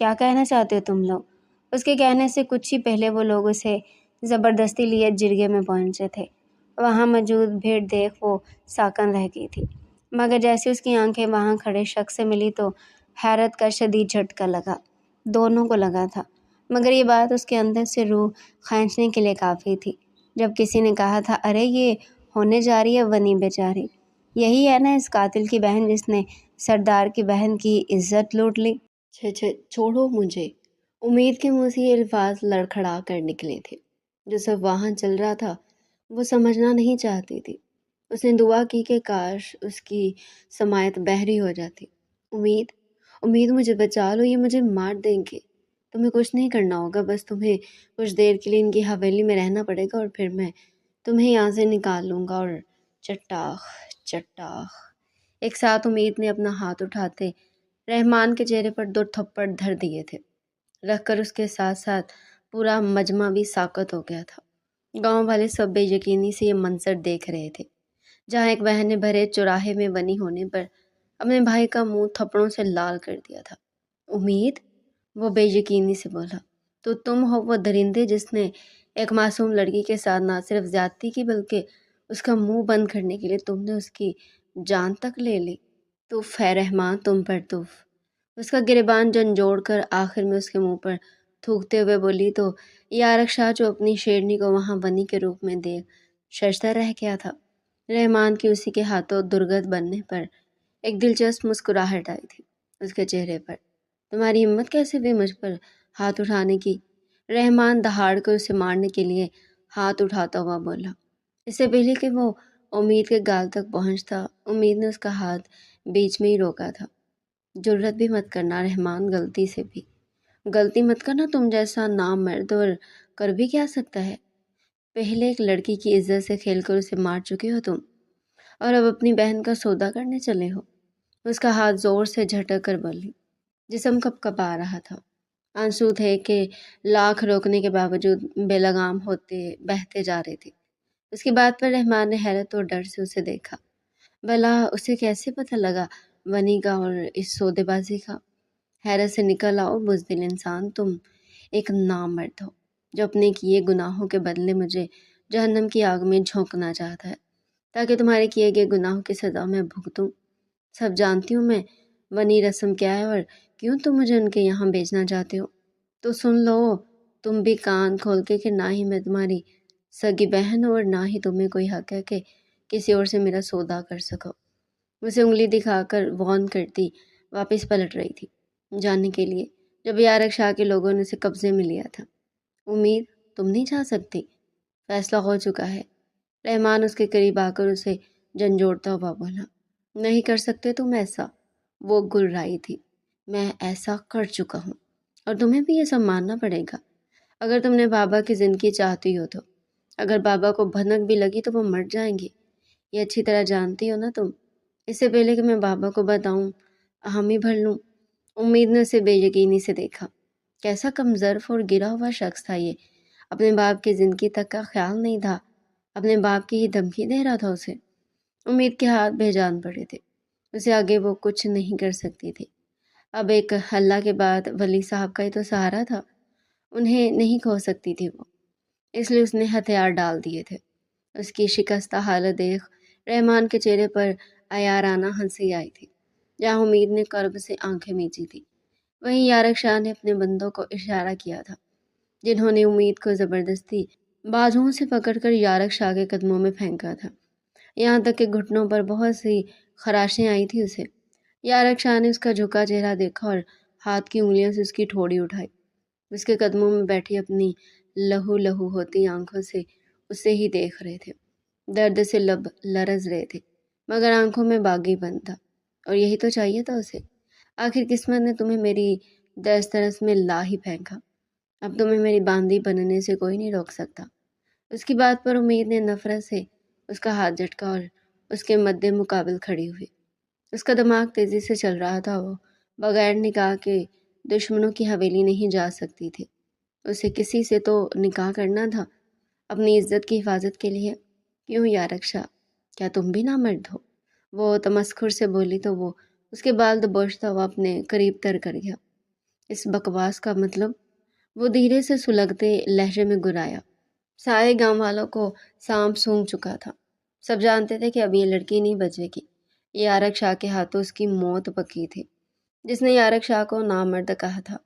کیا کہنا چاہتے ہو تم لوگ؟ اس کے کہنے سے کچھ ہی پہلے وہ لوگ اسے زبردستی لیے جرگے میں پہنچے تھے۔ وہاں موجود بھیڑ دیکھ وہ ساکن رہ گئی تھی، مگر جیسے اس کی آنکھیں وہاں کھڑے شخص سے ملی تو حیرت کا شدید جھٹکا لگا۔ دونوں کو لگا تھا، مگر یہ بات اس کے اندر سے روح کھینچنے کے لیے کافی تھی۔ جب کسی نے کہا تھا، ارے یہ ہونے جا رہی ہے ونی بیچاری، یہی ہے نا اس قاتل کی بہن جس نے سردار کی بہن کی عزت لوٹ لی۔ چھوڑو مجھے۔ امید کے منہ سے یہ الفاظ لڑکھڑا کر نکلے تھے۔ جو سب وہاں چل رہا تھا وہ سمجھنا نہیں چاہتی تھی۔ اس نے دعا کی کہ کاش اس کی سماعت بحری ہو جاتی۔ امید مجھے بچا لو، یہ مجھے مار دیں گے۔ تمہیں کچھ نہیں کرنا ہوگا، بس تمہیں کچھ دیر کے لیے ان کی حویلی میں رہنا پڑے گا اور پھر میں تمہیں یہاں سے نکال لوں گا۔ اور چٹاخ چٹاخ ایک ساتھ امید نے اپنا ہاتھ اٹھاتے رحمان کے چہرے پر 2 تھپڑ دھر دیے تھے، رکھ کر اس کے ساتھ ساتھ پورا مجمع بھی ساکت ہو گیا تھا۔ گاؤں والے سب بے یقینی سے یہ منظر دیکھ رہے تھے، جہاں ایک بہن نے بھرے چوراہے میں بنی ہونے پر اپنے بھائی کا منہ تھپڑوں سے لال کر دیا تھا۔ امید، وہ بے یقینی سے بولا، تو تم ہو وہ درندے جس نے ایک معصوم لڑکی کے ساتھ نہ صرف زیادتی کی بلکہ اس کا منہ بند کرنے کے لیے تم نے اس کی جان تک لے لی۔ تف ہے رحمان تم پر، تف۔ اس کا گریبان جھنجھوڑ کر آخر میں اس کے منہ پر تھوکتے ہوئے بولی تو یارق شاہ جو اپنی شیرنی کو وہاں بنی کے روپ میں دیکھ ششدر رہ گیا تھا۔ رحمان کی اسی کے ہاتھوں درگت بننے پر ایک دلچسپ مسکراہٹ آئی تھی اس کے چہرے پر۔ تمہاری ہمت کیسے ہوئی مجھ پر ہاتھ اٹھانے کی؟ رحمان دہاڑ کر اسے مارنے کے لیے ہاتھ اٹھاتا ہوا بولا۔ اس سے پہلے کہ وہ امید کے گال تک پہنچتا، امید نے اس کا ہاتھ بیچ میں ہی روکا تھا۔ جرت بھی مت کرنا رحمان، غلطی سے بھی غلطی مت کرنا، تم جیسا نامرد اور کر بھی کیا سکتا ہے؟ پہلے ایک لڑکی کی عزت سے کھیل کر اسے مار چکے ہو تم، اور اب اپنی بہن کا سودا کرنے چلے ہو۔ اس کا ہاتھ زور سے جھٹک کر بولی، جسم کپ کپا رہا تھا۔ آنسو تھے کہ لاکھ روکنے کے باوجود بے لگام ہوتے بہتے جا رہے تھے۔ اس کی بات پر رحمان نے حیرت اور ڈر سے اسے دیکھا۔ بھلا اسے کیسے پتہ لگا ونی کا اور اس سودے بازی کا؟ حیرت سے نکل آؤ بزدل انسان، تم ایک نامرد ہو جو اپنے کیے گناہوں کے بدلے مجھے جہنم کی آگ میں جھونکنا چاہتا ہے تاکہ تمہارے کیے گئے گناہوں کی سزا میں بھگتوں۔ سب جانتی ہوں میں ونی رسم کیا ہے اور کیوں تم مجھے ان کے یہاں بیچنا چاہتے ہو۔ تو سن لو تم بھی کان کھول کے کہ نہ ہی میں تمہاری سگی بہن ہوں اور نہ ہی تمہیں کوئی حق ہے کہ کسی اور سے میرا سودا کر سکو۔ اسے انگلی دکھا کر وارن کرتی واپس پلٹ رہی تھی جانے کے لیے جب یارق شاہ کے لوگوں نے اسے قبضے میں لیا تھا۔ امید، تم نہیں جا سکتی، فیصلہ ہو چکا ہے۔ رحمان اس کے قریب آ کر اسے جھنجھوڑتا ہوا بولا، نہیں کر سکتے تم ایسا۔ وہ گررائی تھی، میں ایسا کر چکا ہوں اور تمہیں بھی یہ سب ماننا پڑے گا۔ اگر تم نے بابا کی زندگی چاہتی ہو تو اگر بابا کو بھنک بھی لگی تو وہ مر جائیں گے، یہ اچھی طرح جانتی ہو نا تم۔ اس سے پہلے کہ میں بابا کو بتاؤں حامی بھر لوں۔ امید نے اسے بے یقینی سے دیکھا۔ کیسا کم ظرف اور گرا ہوا شخص تھا یہ، اپنے باپ کی زندگی تک کا خیال نہیں تھا، اپنے باپ کی ہی دھمکی دے رہا تھا اسے۔ امید کے ہاتھ بے جان پڑے تھے، اسے آگے وہ کچھ نہیں کر سکتی تھی۔ اب ایک اللہ کے بعد ولی صاحب کا ہی تو سہارا تھا، انہیں نہیں کھو سکتی تھی وہ، اس لیے اس نے ہتھیار ڈال دیے تھے۔ اس کی شکستہ حالت دیکھ رحمان کے چہرے پر عیارانہ ہنسی آئی تھی۔ جہاں امید نے کرب سے آنکھیں میچی تھی وہیں یارق شاہ نے اپنے بندوں کو اشارہ کیا تھا، جنہوں نے امید کو زبردستی بازوؤں سے پکڑ کر یارق شاہ کے قدموں میں پھینکا تھا، یہاں تک کہ گھٹنوں پر بہت سی خراشیں آئی تھی اسے۔ یارق شاہ نے اس کا جھکا چہرہ دیکھا اور ہاتھ کی انگلیوں سے اس کی ٹھوڑی اٹھائی۔ اس کے قدموں میں بیٹھی اپنی لہو لہو ہوتی آنکھوں سے اسے ہی دیکھ رہے تھے۔ درد سے لب لرز رہے تھے مگر آنکھوں میں باغی بند تھا، اور یہی تو چاہیے تھا اسے۔ آخر قسمت نے تمہیں میری دسترس میں لا ہی پھینکا، اب تمہیں میری باندی بننے سے کوئی نہیں روک سکتا۔ اس کی بات پر امید نے نفرت سے اس کا ہاتھ جھٹکا اور اس کے مد مقابل کھڑی ہوئی۔ اس کا دماغ تیزی سے چل رہا تھا، وہ بغیر نکاح کے دشمنوں کی حویلی نہیں جا سکتی تھی۔ اسے کسی سے تو نکاح کرنا تھا اپنی عزت کی حفاظت کے لیے۔ کیوں یارق شاہ، کیا تم بھی نامرد ہو؟ وہ تمسخر سے بولی تو وہ اس کے بال دبوچتا ہوا اپنے قریب تر کر گیا۔ اس بکواس کا مطلب؟ وہ دھیرے سے سلگتے لہجے میں گرایا۔ سارے گاؤں والوں کو سانپ سونگھ چکا تھا۔ سب جانتے تھے کہ اب یہ لڑکی نہیں بچے گی۔ یارق شاہ کے ہاتھوں اس کی موت پکی تھی، جس نے یارق شاہ کو نامرد کہا تھا۔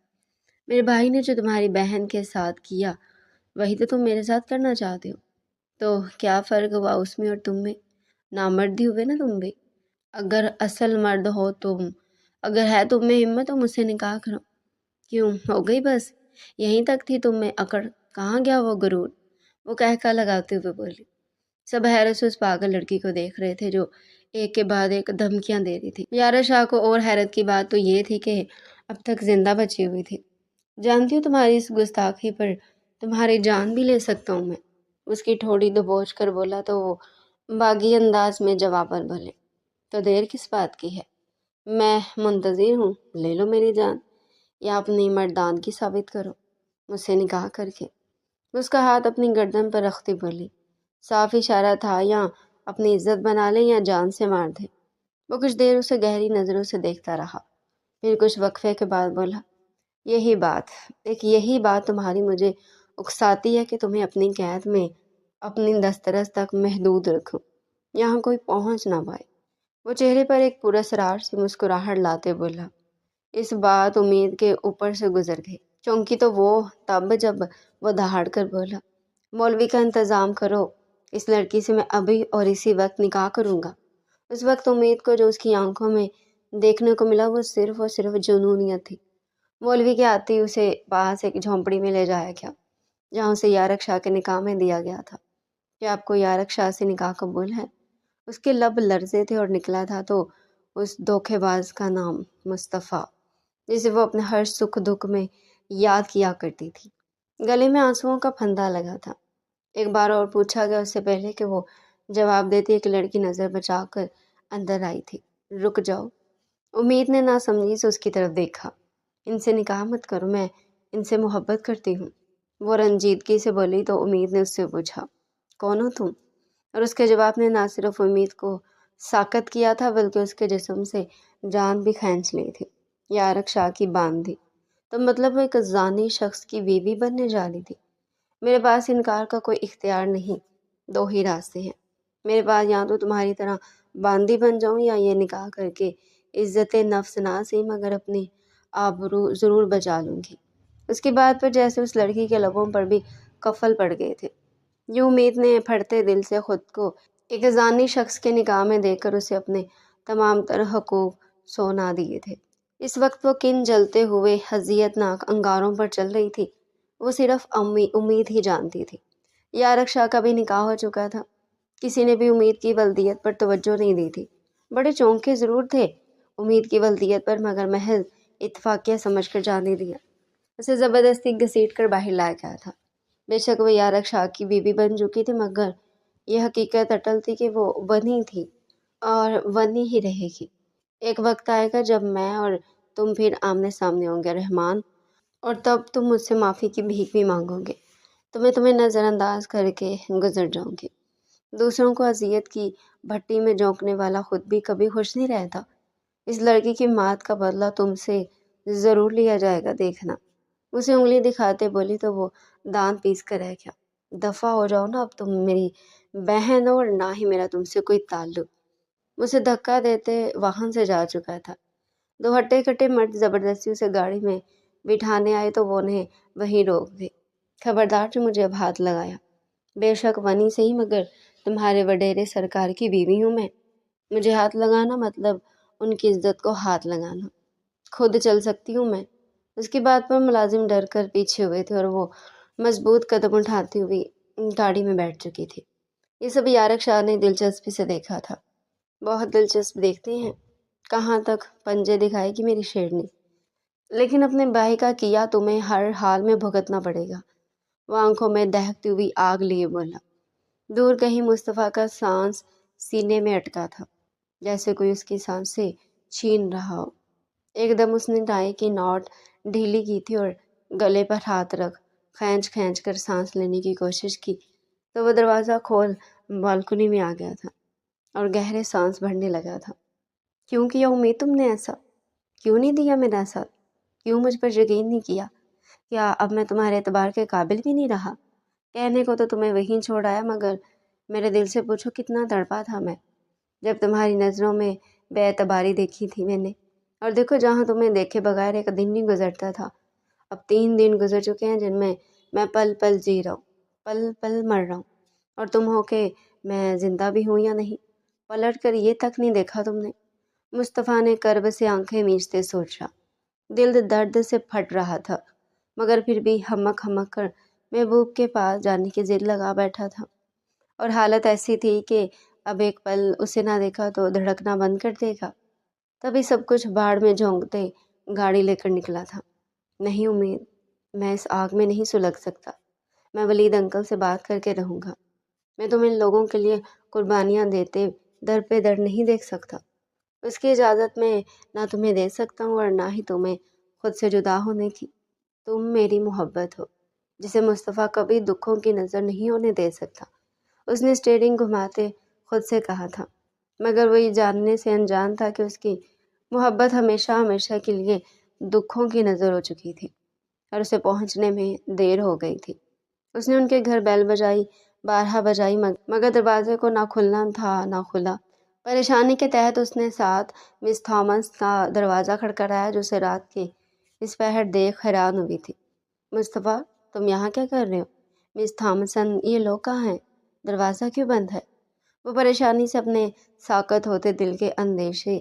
میرے بھائی نے جو تمہاری بہن کے ساتھ کیا وہی تو تم میرے ساتھ کرنا چاہتے ہو، تو کیا فرق ہوا اس میں اور تم میں؟ نامردی ہوئے نا تم بھی۔ اگر اصل مرد ہو تم، اگر ہے تم میں ہمت تو مجھ سے نکاح کرو۔ کیوں ہو گئی بس؟ یہیں تک تھی تم میں اکڑ، کہاں گیا وہ غرور؟ وہ کہکا لگاتے ہوئے بولی۔ سب حیرت سے اس پاگل لڑکی کو دیکھ رہے تھے جو ایک کے بعد ایک دھمکیاں دے رہی تھی۔ یارق شاہ کو اور حیرت کی بات تو یہ تھی کہ اب تک زندہ بچی ہوئی تھی۔ جانتی ہوں تمہاری اس گستاخی پر تمہاری جان بھی لے سکتا ہوں میں، اس کی ٹھوڑی دبوچ کر بولا تو وہ باغی انداز میں جواب پر بولے۔ تو دیر کس بات کی ہے؟ میں منتظر ہوں، لے لو میری جان، یا اپنی مردان کی ثابت کرو مجھ سے نکاح کر کے۔ اس کا ہاتھ اپنی گردن پر رکھتی بولی۔ صاف اشارہ تھا، یا اپنی عزت بنا لے یا جان سے مار دے۔ وہ کچھ دیر اسے گہری نظروں سے دیکھتا رہا، پھر کچھ وقفے کے بعد بولا، یہی بات تمہاری مجھے اکساتی ہے کہ تمہیں اپنی قید میں اپنی دسترس تک محدود رکھوں، یہاں کوئی پہنچ نہ پائے۔ وہ چہرے پر ایک پراسرار سی مسکراہٹ لاتے بولا۔ اس بات امید کے اوپر سے گزر گئی۔ چونکی تو وہ تب جب وہ دہاڑ کر بولا، مولوی کا انتظام کرو، اس لڑکی سے میں ابھی اور اسی وقت نکاح کروں گا۔ اس وقت امید کو جو اس کی آنکھوں میں دیکھنے کو ملا وہ صرف اور صرف جنونیت تھی۔ مولوی کے آتے ہی اسے پاس ایک جھونپڑی میں لے جایا گیا، جہاں اسے یارق شاہ کے نکاح میں دیا گیا تھا۔ کہ آپ کو یارق شاہ سے نکاح قبول ہے؟ اس کے لب لرزے تھے اور نکلا تھا تو اس دھوکے باز کا نام، مصطفیٰ، جسے وہ اپنے ہر سکھ دکھ میں یاد کیا کرتی تھی۔ گلے میں آنسوؤں کا پھندا لگا تھا۔ ایک بار اور پوچھا گیا اس سے پہلے کہ وہ جواب دیتی، ایک لڑکی نظر بچا کر اندر آئی تھی۔ رک جاؤ۔ امید نے ناسمجھی سے اس کی طرف دیکھا۔ ان سے نکاح مت کرو، میں ان سے محبت کرتی ہوں، وہ رنجیدگی سے بولی تو امید نے اس سے پوچھا، کون ہو تم؟ اور اس کے جواب نے نہ صرف امید کو ساکت کیا تھا بلکہ اس کے جسم سے جان بھی کھینچ لی تھی۔ یارق شاہ کی باندھی، تو مطلب وہ ایک زانی شخص کی بیوی بننے جا رہی تھی۔ میرے پاس انکار کا کوئی اختیار نہیں، دو ہی راستے ہیں میرے پاس، یا تو تمہاری طرح باندھی بن جاؤں یا یہ نکاح کر کے عزت نفس نہ صحیح مگر اپنی آبرو ضرور بچا لوں گی۔ اس کی بات پر جیسے اس لڑکی کے لبوں پر بھی قفل پڑ گئے تھے۔ یوں امید نے پھٹتے دل سے خود کو ایک زانی شخص کے نکاح میں دے کر اسے اپنے تمام تر حقوق سونا دیے تھے۔ اس وقت وہ کن جلتے ہوئے اذیت ناک انگاروں پر چل رہی تھی، وہ صرف امید ہی جانتی تھی۔ یارق شاہ کا بھی نکاح ہو چکا تھا، کسی نے بھی امید کی ولدیت پر توجہ نہیں دی تھی۔ بڑے چونکے ضرور تھے امید کی ولدیت پر، مگر محض اتفاقیہ سمجھ کر جانے دیا۔ اسے زبردستی گھسیٹ کر باہر لایا گیا تھا۔ بے شک وہ یارق شاہ کی بیوی بن چکی تھی، مگر یہ حقیقت اٹل تھی کہ وہ بنی تھی اور بنی ہی رہے گی۔ ایک وقت آئے گا جب میں اور تم پھر آمنے سامنے ہوں گے رحمان، اور تب تم مجھ سے معافی کی بھیک بھی مانگو گے تو میں تمہیں نظر انداز کر کے گزر جاؤں گی۔ دوسروں کو اذیت کی بھٹی میں جھونکنے والا خود بھی کبھی خوش نہیں رہتا۔ اس لڑکی کی مات کا بدلہ تم سے ضرور لیا جائے گا، دیکھنا۔ اسے انگلی دکھاتے بولی تو وہ دانت پیس کر رہ گیا۔ دفع ہو جاؤ نا، اب تم میری بہن ہو اور نہ ہی میرا تم سے کوئی تعلق۔ اسے دھکا دیتے واہن سے جا چکا تھا۔ دو ہٹے کٹے مرد زبردستی اسے گاڑی میں بٹھانے آئے تو وہ انہیں وہیں روک دے۔ خبردار جو مجھے اب ہاتھ لگایا، بے شک ونی سے ہی مگر تمہارے وڈیرے سرکار کی بیوی ہوں میں۔ مجھے ہاتھ لگانا مطلب ان کی عزت کو ہاتھ لگانا۔ خود چل سکتی ہوں میں۔ اس کی بات پر ملازم ڈر کر پیچھے ہوئے تھے اور وہ مضبوط قدم اٹھاتی ہوئی گاڑی میں بیٹھ چکی تھی۔ یہ سب یارق شاہ نے دلچسپی سے دیکھا تھا۔ بہت دلچسپ دیکھتے ہیں، کہاں تک پنجے دکھائے گی میری شیرنی، لیکن اپنے بھائی کا کیا تمہیں ہر حال میں بھگتنا پڑے گا۔ وہ آنکھوں میں دہکتی ہوئی آگ لیے بولا۔ دور کہیں مصطفیٰ کا سانس سینے میں اٹکا تھا، جیسے کوئی اس کی سانسیں چھین رہا ہو۔ ایک دم اس نے ٹائی کی نوٹ ڈھیلی کی تھی اور گلے پر ہاتھ رکھ کھینچ کھینچ کر سانس لینے کی کوشش کی تو وہ دروازہ کھول بالکنی میں آ گیا تھا اور گہرے سانس بھرنے لگا تھا۔ کیوں کیا امید تم نے ایسا؟ کیوں نہیں دیا میرا ساتھ؟ کیوں مجھ پر یقین نہیں کیا؟ کیا اب میں تمہارے اعتبار کے قابل بھی نہیں رہا؟ کہنے کو تو تمہیں وہیں چھوڑ آیا، مگر میرے دل سے پوچھو کتنا تڑپا تھا میں جب تمہاری نظروں میں بے اعتباری دیکھی تھی میں نے۔ اور دیکھو، جہاں تمہیں دیکھے بغیر ایک دن نہیں گزرتا تھا، اب 3 دن گزر چکے ہیں جن میں میں پل پل جی رہا ہوں، پل پل مر رہا ہوں، اور تم ہو کہ میں زندہ بھی ہوں یا نہیں، پلٹ کر یہ تک نہیں دیکھا تم نے۔ مصطفیٰ نے کرب سے آنکھیں میچتے سوچا۔ دل درد سے پھٹ رہا تھا، مگر پھر بھی ہمک ہمک کر محبوب کے پاس جانے کی ضد لگا بیٹھا تھا، اور حالت ایسی تھی کہ اب ایک پل اسے نہ دیکھا تو دھڑکنا بند کر دے گا۔ تبھی سب کچھ بھاڑ میں جھونکتے گاڑی لے کر نکلا تھا۔ نہیں امید، میں اس آگ میں نہیں سلگ سکتا، میں ولید انکل سے بات کر کے رہوں گا۔ میں تم ان لوگوں کے لیے قربانیاں دیتے در پہ در نہیں دیکھ سکتا۔ اس کی اجازت میں نہ تمہیں دے سکتا ہوں اور نہ ہی تمہیں خود سے جدا ہونے کی۔ تم میری محبت ہو، جسے مصطفیٰ کبھی دکھوں کی نظر نہیں ہونے دے سکتا۔ اس نے اسٹیئرنگ گھماتے خود سے کہا تھا، مگر وہ یہ جاننے سے انجان تھا کہ اس کی محبت ہمیشہ ہمیشہ کے لیے دکھوں کی نظر ہو چکی تھی، اور اسے پہنچنے میں دیر ہو گئی تھی۔ اس نے ان کے گھر بیل بجائی، 12 بجائی، مگر دروازے کو نہ کھلنا تھا نہ کھلا۔ پریشانی کے تحت اس نے ساتھ مس تھامس کا دروازہ کھڑکھڑایا، جو اسے رات کے اس پہر دیکھ حیران ہوئی تھی۔ مصطفیٰ، تم یہاں کیا کر رہے ہو؟ مس تھامسن، یہ لوگ کہاں ہیں؟ دروازہ کیوں بند ہے؟ وہ پریشانی سے اپنے ساکت ہوتے دل کے اندیشے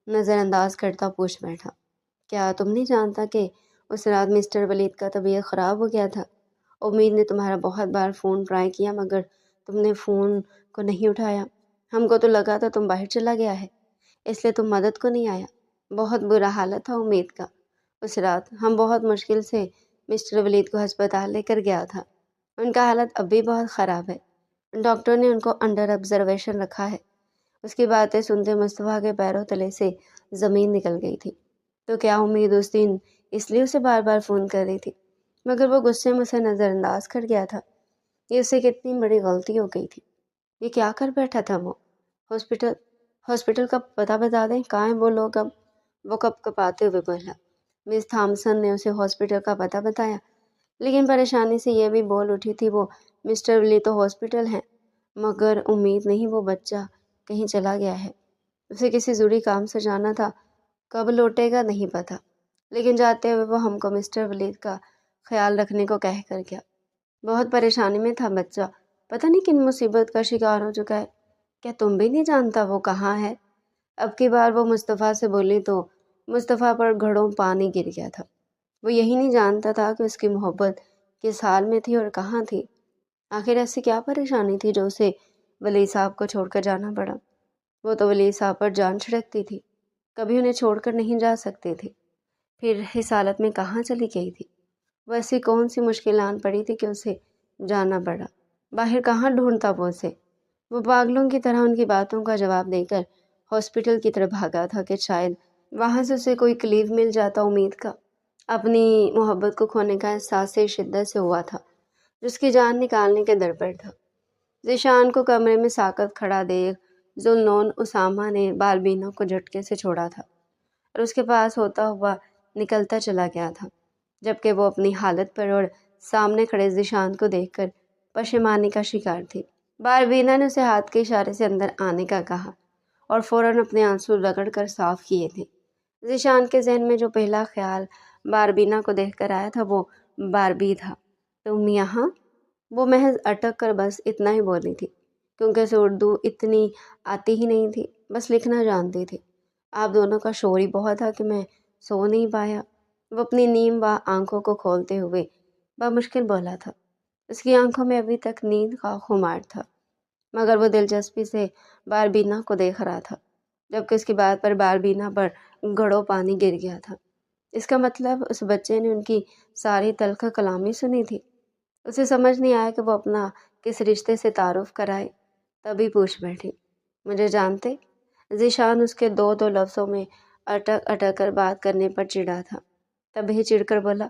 نظر انداز کرتا پوچھ بیٹھا۔ کیا تم نہیں جانتا کہ اس رات مسٹر ولید کا طبیعت خراب ہو گیا تھا؟ امید نے تمہارا بہت بار فون ٹرائی کیا، مگر تم نے فون کو نہیں اٹھایا۔ ہم کو تو لگا تھا تم باہر چلا گیا ہے، اس لیے تم مدد کو نہیں آیا۔ بہت برا حالت تھا امید کا اس رات، ہم بہت مشکل سے مسٹر ولید کو ہسپتال لے کر گیا تھا۔ ان کا حالت اب بھی بہت خراب ہے، ڈاکٹر نے ان کو انڈر آبزرویشن رکھا ہے۔ اس کی باتیں سنتے مصطفیٰ کے پیروں تلے سے زمین نکل گئی تھی۔ تو کیا امید اس دن اس لیے اسے بار بار فون کر رہی تھی؟ مگر وہ غصے میں اسے نظر انداز کر گیا تھا۔ یہ اسے کتنی بڑی غلطی ہو گئی تھی۔ یہ کیا کر بیٹھا تھا وہ؟ ہاسپٹل کا پتہ بتا دیں، کہاں ہیں وہ لوگ اب؟ وہ کپ کپاتے ہوئے بولا۔ مس تھامسن نے اسے ہاسپٹل کا پتہ بتایا، لیکن پریشانی سے یہ بھی بول اٹھی تھی، وہ مسٹر ولی تو ہاسپٹل ہیں، مگر امید نہیں، وہ بچہ کہیں چلا گیا ہے۔ اسے کسی ضروری کام سے جانا تھا، کب لوٹے گا نہیں پتہ، لیکن جاتے ہوئے وہ ہم کو مسٹر ولید کا خیال رکھنے کو کہہ کر گیا۔ بہت پریشانی میں تھا بچہ، پتہ نہیں کن مصیبت کا شکار ہو چکا ہے۔ کیا تم بھی نہیں جانتا وہ کہاں ہے؟ اب کی بار وہ مصطفیٰ سے بولی تو مصطفیٰ پر گھڑوں پانی گر گیا تھا۔ وہ یہی نہیں جانتا تھا کہ اس کی محبت کس حال میں تھی اور کہاں تھی۔ آخر ایسی کیا پریشانی تھی جو اسے ولی صاحب کو چھوڑ کر جانا پڑا؟ وہ تو ولی صاحب پر جان چھڑکتی تھی، کبھی انہیں چھوڑ کر نہیں جا سکتی تھی، پھر اس حالت میں کہاں چلی گئی تھی؟ وہ ایسی کون سی مشکل آن پڑی تھی کہ اسے جانا پڑا؟ باہر کہاں ڈھونڈتا وہ اسے؟ وہ پاگلوں کی طرح ان کی باتوں کا جواب دے کر ہاسپٹل کی طرف بھاگا تھا کہ شاید وہاں سے اسے کوئی کلیو مل جاتا امید کا۔ اپنی محبت کو کھونے کا احساس سے شدت سے ہوا تھا، جس کی جان نکالنے کے در پر تھا۔ ذیشان کو کمرے میں ساکت کھڑا دیکھ ذوالنون اسامہ نے بالبینہ کو جھٹکے سے چھوڑا تھا اور اس کے پاس ہوتا ہوا نکلتا چلا گیا تھا، جبکہ وہ اپنی حالت پر اور سامنے کھڑے ذیشان کو دیکھ کر پشیمانی کا شکار تھی۔ بالبینہ نے اسے ہاتھ کے اشارے سے اندر آنے کا کہا اور فوراً اپنے آنسو رگڑ کر صاف کیے تھے۔ ذیشان کے ذہن میں جو پہلا خیال بالبینہ کو دیکھ کر آیا تھا وہ باربی تھا۔ تم یہاں؟ وہ محض اٹک کر بس اتنا ہی بولی تھی، کیونکہ اسے اردو اتنی آتی ہی نہیں تھی، بس لکھنا جانتی تھی۔ آپ دونوں کا شور ہی بہت تھا کہ میں سو نہیں پایا، وہ اپنی نیم و آنکھوں کو کھولتے ہوئے بمشکل بولا تھا۔ اس کی آنکھوں میں ابھی تک نیند کا خمار تھا، مگر وہ دلچسپی سے بالبینہ کو دیکھ رہا تھا، جبکہ اس کی بات پر بالبینہ پر گھڑوں پانی گر گیا تھا۔ اس کا مطلب اس بچے نے ان کی ساری تلخ کلامی سنی تھی۔ اسے سمجھ نہیں آیا کہ وہ اپنا کس رشتے سے تعارف کرائے، تبھی پوچھ بیٹھی، مجھے جانتے؟ ذیشان اس کے دو لفظوں میں اٹک اٹک کر بات کرنے پر چڑھا تھا، تبھی چڑھ کر بولا،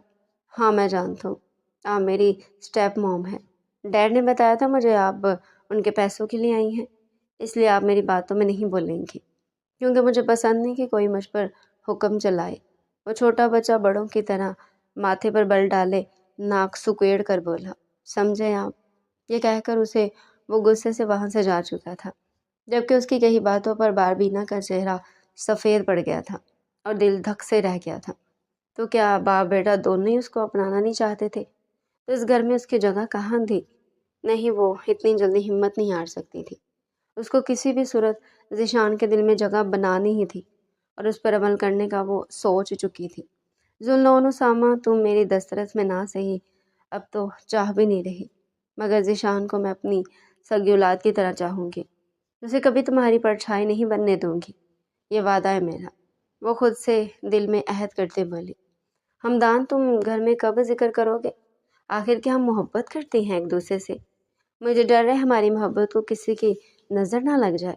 ہاں میں جانتا ہوں، آپ میری اسٹیپ موم ہیں۔ ڈیڈ نے بتایا تھا مجھے آپ ان کے پیسوں کے لیے آئی ہیں، اس لیے آپ میری باتوں میں نہیں بولیں گی، کیونکہ مجھے پسند نہیں کہ کوئی مجھ پر حکم چلائے۔ وہ چھوٹا بچہ بڑوں کی طرح ماتھے پر بل ڈالے ناک سکیڑ کر بولا، سمجھے آپ؟ یہ کہہ کر اسے وہ غصے سے وہاں سے جا چکا تھا، جبکہ اس کی کئی باتوں پر باربینا کا چہرہ سفید پڑ گیا تھا اور دل دھک سے رہ گیا تھا۔ تو کیا باپ بیٹا دونوں ہی اس کو اپنانا نہیں چاہتے تھے؟ تو اس گھر میں اس کی جگہ کہاں تھی؟ نہیں، وہ اتنی جلدی ہمت نہیں ہار سکتی تھی۔ اس کو کسی بھی صورت ذیشان کے دل میں جگہ بنانی ہی تھی اور اس پر عمل کرنے کا وہ سوچ چکی تھی۔ ذوالنون و ساما، تم میری دسترس میں نہ سہی اب تو چاہ بھی نہیں رہی، مگر ذیشان کو میں اپنی سگی اولاد کی طرح چاہوں گی، اسے کبھی تمہاری پرچھائی نہیں بننے دوں گی، یہ وعدہ ہے میرا۔ وہ خود سے دل میں عہد کرتے بولی۔ ہمدان، تم گھر میں کب ذکر کرو گے؟ آخر کیا ہم محبت کرتے ہیں ایک دوسرے سے؟ مجھے ڈر ہے ہماری محبت کو کسی کی نظر نہ لگ جائے،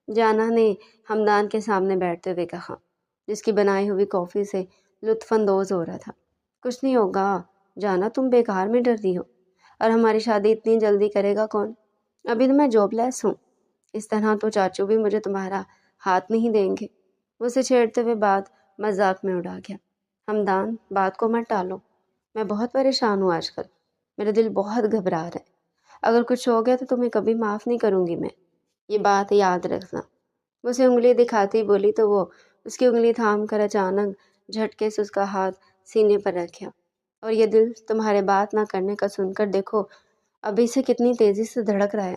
جانا نے ہمدان کے سامنے بیٹھتے ہوئے کہا، جس کی بنائی ہوئی کافی سے لطف اندوز ہو رہا تھا۔ کچھ نہیں ہوگا جانا، تم بیکار میں ڈر رہی ہو، اور ہماری شادی اتنی جلدی کرے گا کون؟ ابھی تو میں جاب لیس ہوں، اس طرح تو چاچو بھی مجھے تمہارا ہاتھ نہیں دیں گے۔ اسے چھیڑتے ہوئے بات مذاق میں اڑا گیا۔ ہمدان، بات کو مت ٹالو، میں بہت پریشان ہوں آج کل، میرا دل بہت گھبرا رہا ہے، اگر کچھ ہو گیا تو تمہیں کبھی معاف نہیں کروں گی میں، یہ بات یاد رکھنا۔ وہ اسے انگلی دکھاتی بولی تو وہ اس کی انگلی تھام کر اچانک جھٹکے سے اس کا ہاتھ سینے پر رکھا، اور یہ دل تمہارے بات نہ کرنے کا سن کر دیکھو ابھی سے کتنی تیزی سے دھڑک رہا ہے،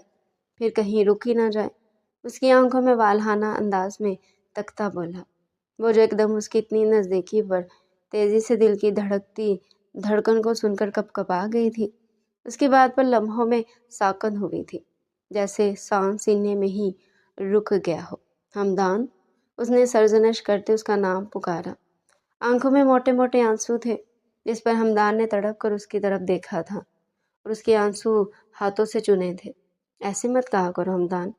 پھر کہیں رک ہی نہ جائے۔ اس کی آنکھوں میں والہانہ انداز میں تکتا بولا، وہ جو ایک دم اس کی اتنی نزدیکی پر تیزی سے دل کی دھڑکتی دھڑکن کو سن کر کپ کپا گئی تھی۔ اس کی بات پر لمحوں میں ساکن ہوئی تھی، جیسے سانس سینے میں ہی رک گیا ہو۔ ہمدان، اس نے سرزنش کرتے اس کا نام پکارا۔ آنکھوں میں موٹے موٹے آنسو تھے، جس پر ہمدان نے تڑپ کر اس کی طرف دیکھا تھا، اور اس کے آنسو ہاتھوں سے چنے تھے۔ ایسے مت کہا کرو ہمدان،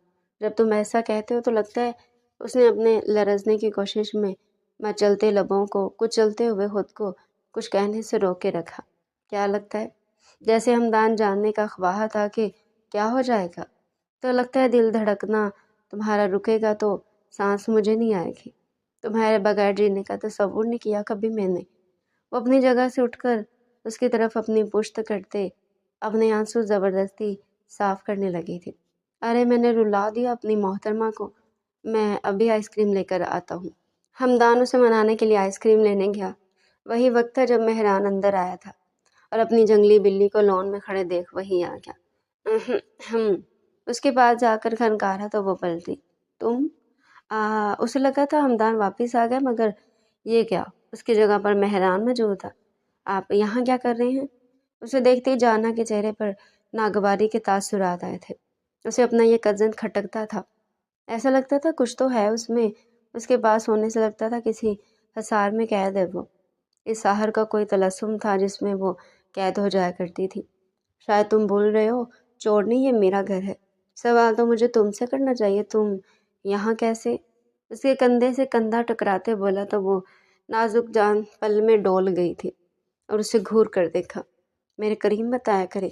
جب تم ایسا کہتے ہو تو لگتا ہے۔ اس نے اپنے لرزنے کی کوشش میں مچلتے لبوں کو کچلتے ہوئے خود کو کچھ کہنے سے روک کے رکھا۔ کیا لگتا ہے؟ جیسے ہمدان جاننے کا خواہاں تھا کہ کیا ہو جائے گا۔ تو لگتا ہے دل دھڑکنا تمہارا رکے گا تو سانس مجھے نہیں آئے گی، تمہارے بغیر جینے کا تصور نہیں کیا کبھی میں نے۔ وہ اپنی جگہ سے اٹھ کر اس کی طرف اپنی پشت کرتے اپنے آنسو زبردستی صاف کرنے لگی تھی۔ ارے میں نے رلا دیا اپنی محترمہ کو، میں ابھی آئس کریم لے کر آتا ہوں۔ ہمدان اسے منانے کے لیے آئس کریم لینے گیا۔ وہی وقت تھا جب مہران اندر آیا تھا اور اپنی جنگلی بلی کو لون میں کھڑے دیکھ وہی آ گیا۔ اس کے پاس جا کر کھنکارا تو وہ پلٹی۔ تم؟ اسے لگا تھا ہمدان واپس آ گیا، مگر یہ کیا، اس کی جگہ پر مہران موجود تھا۔ آپ یہاں کیا کر رہے ہیں؟ اسے دیکھتے ہی جانا کے چہرے پر ناگواری کے تاثرات آئے تھے۔ اسے اپنا یہ کزن کھٹکتا تھا، ایسا لگتا تھا کچھ تو ہے اس میں، اس کے پاس ہونے سے لگتا تھا کسی حصار میں قید ہے وہ۔ اس سحر کا کوئی طلسم تھا جس میں وہ قید ہو جایا کرتی تھی۔ شاید تم بھول رہے ہو، چور نہیں، یہ میرا گھر ہے۔ سوال تو مجھے تم سے کرنا چاہیے، تم یہاں کیسے؟ اس کے کندھے سے کندھا ٹکراتے بولا تو وہ نازک جان پل میں ڈول گئی تھی اور اسے گھور کر دیکھا۔ میرے کریم بتایا کرے،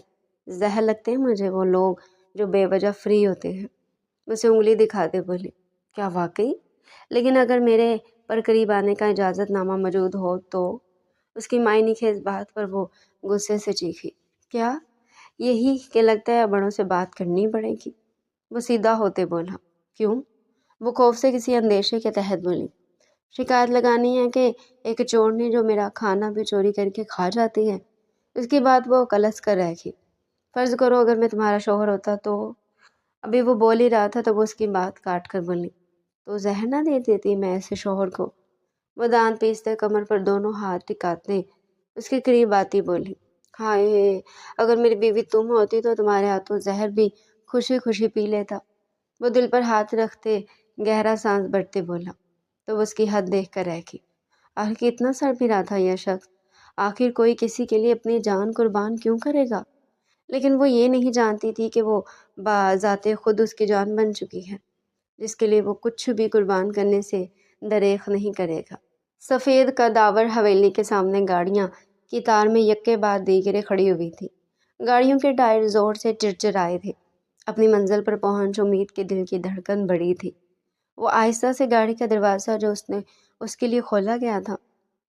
زہر لگتے ہیں مجھے وہ لوگ جو بے وجہ فری ہوتے ہیں۔ اسے انگلی دکھاتے بولی، کیا واقعی؟ لیکن اگر میرے پر قریب آنے کا اجازت نامہ موجود ہو تو؟ اس کی معنی خیز بات پر وہ غصے سے چیخی، کیا؟ یہی کہ لگتا ہے بڑوں سے بات کرنی پڑے گی۔ وہ سیدھا ہوتے بولا، کیوں؟ وہ خوف سے کسی اندیشے کے تحت بولی، شکایت لگانی ہے کہ ایک چورنی جو میرا کھانا بھی چوری کر کے کھا جاتی ہے۔ اس کی بات وہ کلس کر رکھی۔ فرض کرو اگر میں تمہارا شوہر ہوتا تو؟ ابھی وہ بول ہی رہا تھا تو وہ اس کی بات کاٹ کر بولی، تو زہر نہ دے دیتی میں ایسے شوہر کو؟ وہ دانت پیستے کمر پر دونوں ہاتھ ٹکاتے اس کے قریب آتی بولی، ہائے، اگر میری بیوی تم ہوتی تو تمہارے ہاتھوں زہر بھی خوشی خوشی پی لیتا۔ وہ دل پر ہاتھ رکھتے گہرا سانس بھرتے بولا، تو وہ اس کی حد دیکھ کر رہ گئی۔ آخر کتنا سر پھرا تھا یہ شخص، آخر کوئی کسی کے لیے اپنی جان قربان کیوں کرے گا؟ لیکن وہ یہ نہیں جانتی تھی کہ وہ بذات خود اس کی جان بن چکی ہے، جس کے لیے وہ کچھ بھی قربان کرنے سے دریغ نہیں کرے گا۔ سفید کداور حویلی کے سامنے گاڑیاں کی تار میں یکے بعد دیگرے کھڑی ہوئی تھی۔ گاڑیوں کے ٹائر زور سے چرچرائے تھے۔ اپنی منزل پر پہنچ امید کے دل کی دھڑکن بڑھی تھی۔ وہ آہستہ سے گاڑی کا دروازہ جو اس کے لیے کھولا گیا تھا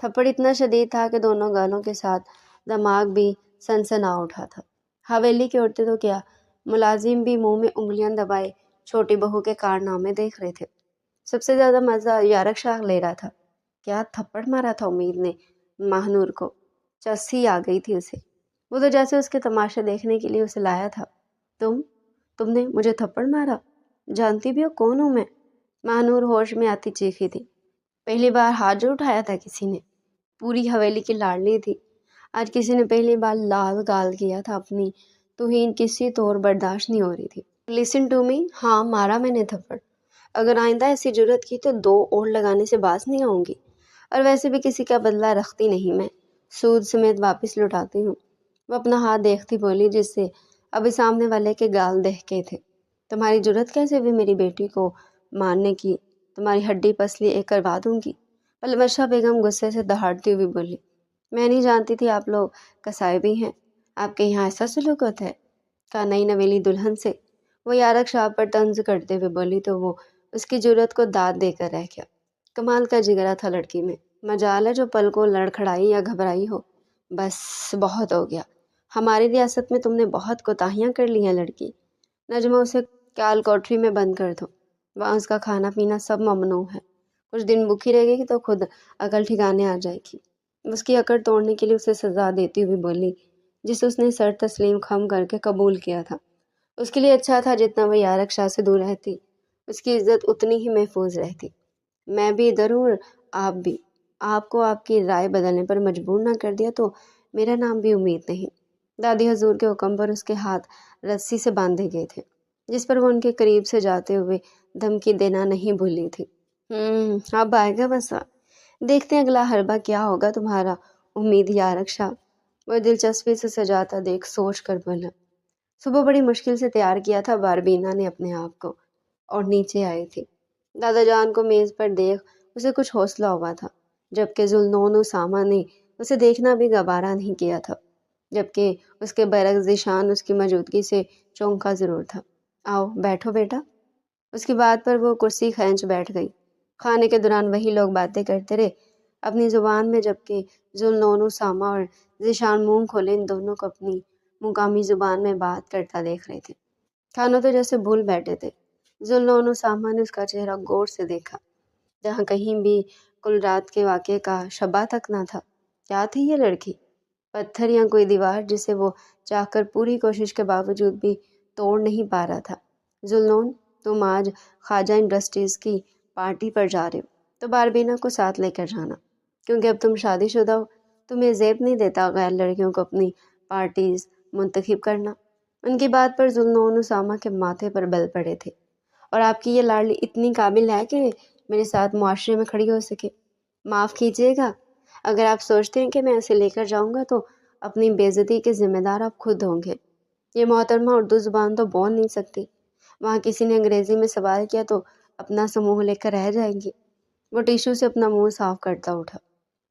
تھپڑ اتنا شدید تھا کہ دونوں گالوں کے ساتھ دماغ بھی سنسنا اٹھا تھا۔ حویلی کی عورتیں تو کیا، ملازم بھی منہ میں انگلیاں دبائے چھوٹی بہو کے کارنامے دیکھ رہے تھے۔ سب سے زیادہ مزہ یارک شاہ لے رہا تھا۔ کیا تھپڑ مارا تھا امید نے ماہنور کو، چسی آ گئی تھی اسے۔ وہ تو جیسے اس کے تماشا دیکھنے کے لیے اسے لایا تھا۔ تم نے مجھے تھپڑ مارا؟ جانتی بھی ہو کون ہوں میں؟ ماہنور ہوش میں آتی چیخی تھی۔ پہلی بار ہاتھ جو اٹھایا تھا کسی نے، پوری حویلی کی لاڈلی تھی، آج کسی نے پہلی بار لال گال کیا تھا۔ اپنی توہین کسی طور برداشت نہیں ہو رہی تھی۔ لسن ٹو می، ہاں مارا میں نے تھپڑ۔ اگر آئندہ ایسی جرت کی تو 2 اور لگانے سے باز نہیں آؤں گی، اور ویسے بھی کسی کا بدلہ رکھتی نہیں میں، سود سمیت واپس لوٹاتی ہوں۔ وہ اپنا ہاتھ دیکھتی بولی، جس سے ابھی سامنے والے کے گال دہکے تھے۔ تمہاری جرت کیسے ہوئی میری بیٹی کو مارنے کی؟ تمہاری ہڈی پسلی ایک کروا دوں گی۔ پلوشہ بیگم غصے سے دہاڑتی ہوئی بولی، میں نہیں جانتی تھی آپ لوگ کسائی بھی ہیں، آپ کے یہاں ایسا سلوک ہوتا ہے؟ کہا نئی نویلی دلہن سے۔ وہ یارک شاہ پر طنز کرتے ہوئے بولی تو وہ اس کی جرت کو داد دے کر رہ گیا۔ کمال کا جگرا تھا لڑکی میں، مجال ہے جو پل کو لڑکھڑائی یا گھبرائی ہو۔ بس بہت ہو گیا، ہماری ریاست میں تم نے بہت کوتاہیاں کر لی ہیں لڑکی۔ نجمہ اسے کال کوٹری میں بند کر دو، وہاں اس کا کھانا پینا سب ممنوع ہے۔ کچھ دن بھوکی رہے گی تو خود عقل ٹھکانے آ جائے گی۔ اس کی اکڑ توڑنے کے لیے اسے سزا دیتی ہوئی بولی، جسے اس نے سر تسلیم خم کر کے قبول کیا تھا۔ اس کے لیے اچھا تھا جتنا وہ یارک شاہ سے دور رہتی، اس کی عزت اتنی ہی محفوظ رہتی۔ میں بھی ادھر ہوں اور آپ بھی۔ آپ کو آپ کی رائے بدلنے پر مجبور نہ کر دیا تو میرا نام بھی امید نہیں۔ دادی حضور کے حکم پر اس کے ہاتھ رسی سے باندھے گئے تھے، جس پر وہ ان کے قریب سے جاتے ہوئے دھمکی دینا نہیں بھولی تھی۔ اب آئے گا بسا، دیکھتے ہیں اگلا حربہ کیا ہوگا تمہارا امید یارک شاہ۔ وہ دلچسپی سے سجاتا دیکھ سوچ کر بولا، صبح بڑی مشکل سے تیار کیا تھا باربینا نے اپنے آپ کو، اور نیچے آئی تھی۔ دادا جان کو میز پر دیکھ اسے کچھ حوصلہ ہوا تھا، جبکہ ذوالنون و ساما نے اسے دیکھنا بھی گوارا نہیں کیا تھا، جبکہ اس کے برعکس ذیشان اس کی موجودگی سے چونکا ضرور تھا۔ آؤ بیٹھو بیٹا۔ اس کی بات پر وہ کرسی کھینچ بیٹھ گئی۔ کھانے کے دوران وہی لوگ باتیں کرتے رہے اپنی زبان میں، جبکہ ذوالنون و ساما اور ذیشان منہ کھولے ان دونوں کو اپنی مقامی زبان میں بات کرتا دیکھ رہے تھے۔ کھانا تو جیسے بھول بیٹھے تھے۔ ذوالنون و ساما نے اس کا چہرہ غور سے دیکھا، جہاں کہیں بھی کل رات کے واقعے کا شبہ تک نہ تھا۔ کیا تھی یہ لڑکی؟ پتھر یا کوئی دیوار جسے وہ چاہ کر پوری کوشش کے باوجود بھی توڑ نہیں پا رہا تھا۔ ذوالنون، تم آج خواجہ انڈسٹریز کی پارٹی پر جا رہے ہو تو باربینا کو ساتھ لے کر جانا، کیونکہ اب تم شادی شدہ ہو، تمہیں زیب نہیں دیتا غیر لڑکیوں کو اپنی پارٹیز منتخب کرنا۔ ان کی بات پر ذوالنون و ساما کے ماتھے پر بل پڑے تھے۔ اور آپ کی یہ لاڈلی اتنی قابل ہے کہ میرے ساتھ معاشرے میں کھڑی ہو سکے؟ معاف کیجیے گا، اگر آپ سوچتے ہیں کہ میں اسے لے کر جاؤں گا تو اپنی بے عزتی کے ذمہ دار آپ خود ہوں گے۔ یہ محترمہ اردو زبان تو بول نہیں سکتی، وہاں کسی نے انگریزی میں سوال کیا تو اپنا سموہ لے کر رہ جائیں گی۔ وہ ٹیشو سے اپنا منہ صاف کرتا اٹھا۔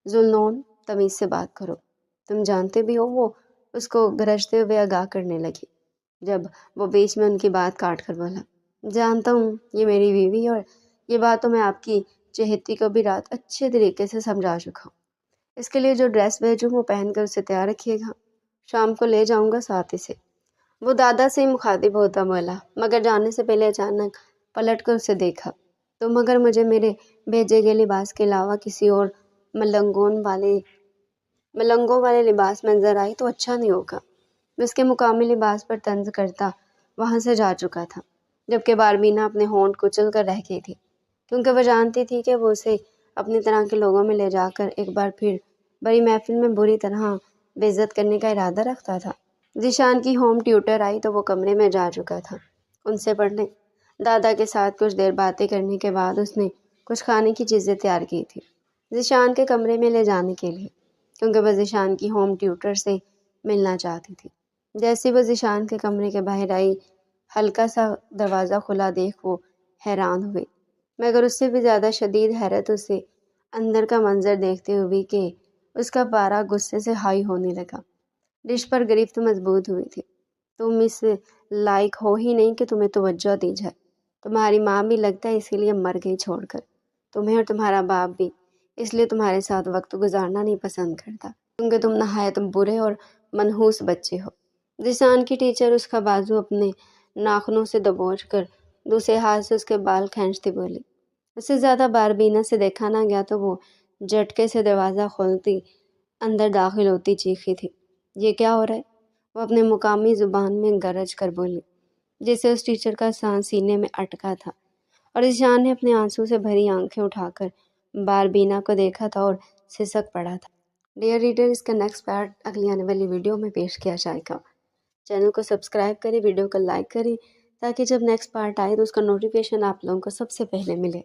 ذوالنون، تمیز سے بات کرو، تم جانتے بھی ہو۔ وہ اس کو گرجتے ہوئے آگاہ کرنے لگی، جب وہ بیچ میں ان کی بات کاٹ کر بولا، جانتا ہوں یہ میری بیوی، اور یہ بات تو میں آپ کی چہیتی کو بھی رات اچھے طریقے سے سمجھا چکا ہوں۔ اس کے لیے جو ڈریس بھیجوں وہ پہن کر اسے تیار رکھیے گا، شام کو لے جاؤں گا ساتھ اسے۔ وہ دادا سے ہی مخاطب ہوتا بولا، مگر جانے سے پہلے اچانک پلٹ کر اسے دیکھا۔ تم اگر مجھے میرے بھیجے گئے لباس کے علاوہ کسی اور ملنگوں والے لباس میں نظر آئی تو اچھا نہیں ہوگا۔ اس کے مقامی لباس پر طنز کرتا وہاں سے جا چکا تھا، جبکہ باربینا اپنے ہونٹ کچل کر رہ گئی تھی، کیونکہ وہ جانتی تھی کہ وہ اسے اپنی طرح کے لوگوں میں لے جا کر ایک بار پھر بڑی محفل میں بری طرح بے عزت کرنے کا ارادہ رکھتا تھا۔ ذیشان کی ہوم ٹیوٹر آئی تو وہ کمرے میں جا چکا تھا ان سے پڑھنے۔ دادا کے ساتھ کچھ دیر باتیں کرنے کے بعد اس نے کچھ کھانے کی چیزیں تیار کی تھی ذیشان کے کمرے میں لے جانے کے لیے، کیونکہ وہ ذیشان کی ہوم ٹیوٹر سے ملنا چاہتی تھی۔ جیسے وہ ذیشان کے کمرے کے باہر آئی، ہلکا سا دروازہ کھلا دیکھ وہ حیران ہوئی، مگر اس سے بھی زیادہ شدید حیرت اسے اندر کا منظر دیکھتے ہوئی کہ اس کا پارا غصے سے ہائی ہونے لگا۔ ڈش پر گرفت مضبوط ہوئی تھی۔ تم اس لائق ہو ہی نہیں کہ تمہیں توجہ دی جائے۔ تمہاری ماں بھی لگتا ہے اسی لیے مر گئی چھوڑ کر، تمہیں اور تمہارا باپ بھی۔ اس لیے تمہارے ساتھ وقت گزارنا نہیں پسند کرتا، کیونکہ تم نہایت برے اور منحوس بچے ہو۔ ذیشان کی ٹیچر اس کا بازو اپنے ناخنوں سے دبوچ کر دوسرے ہاتھ سے اس کے بال کھینچتی بولی۔ اسے زیادہ بار بینا سے دیکھا نہ گیا تو وہ جھٹکے سے دروازہ کھولتی اندر داخل ہوتی چیخی تھی، یہ کیا ہو رہا ہے؟ وہ اپنے مقامی زبان میں گرج کر بولی، جسے اس ٹیچر کا سانس سینے میں اٹکا تھا، اور ذیشان نے اپنے آنسو سے بھری آنکھیں اٹھا کر باربینا کو دیکھا تھا اور سسک پڑا تھا۔ ڈیئر ریڈر، اس کا نیکسٹ پارٹ اگلی آنے والی ویڈیو میں پیش کیا جائے گا۔ چینل کو سبسکرائب کریں، ویڈیو کو لائک کریں، تاکہ جب نیکسٹ پارٹ آئے تو اس کا نوٹیفیکیشن آپ لوگوں کو سب سے پہلے ملے۔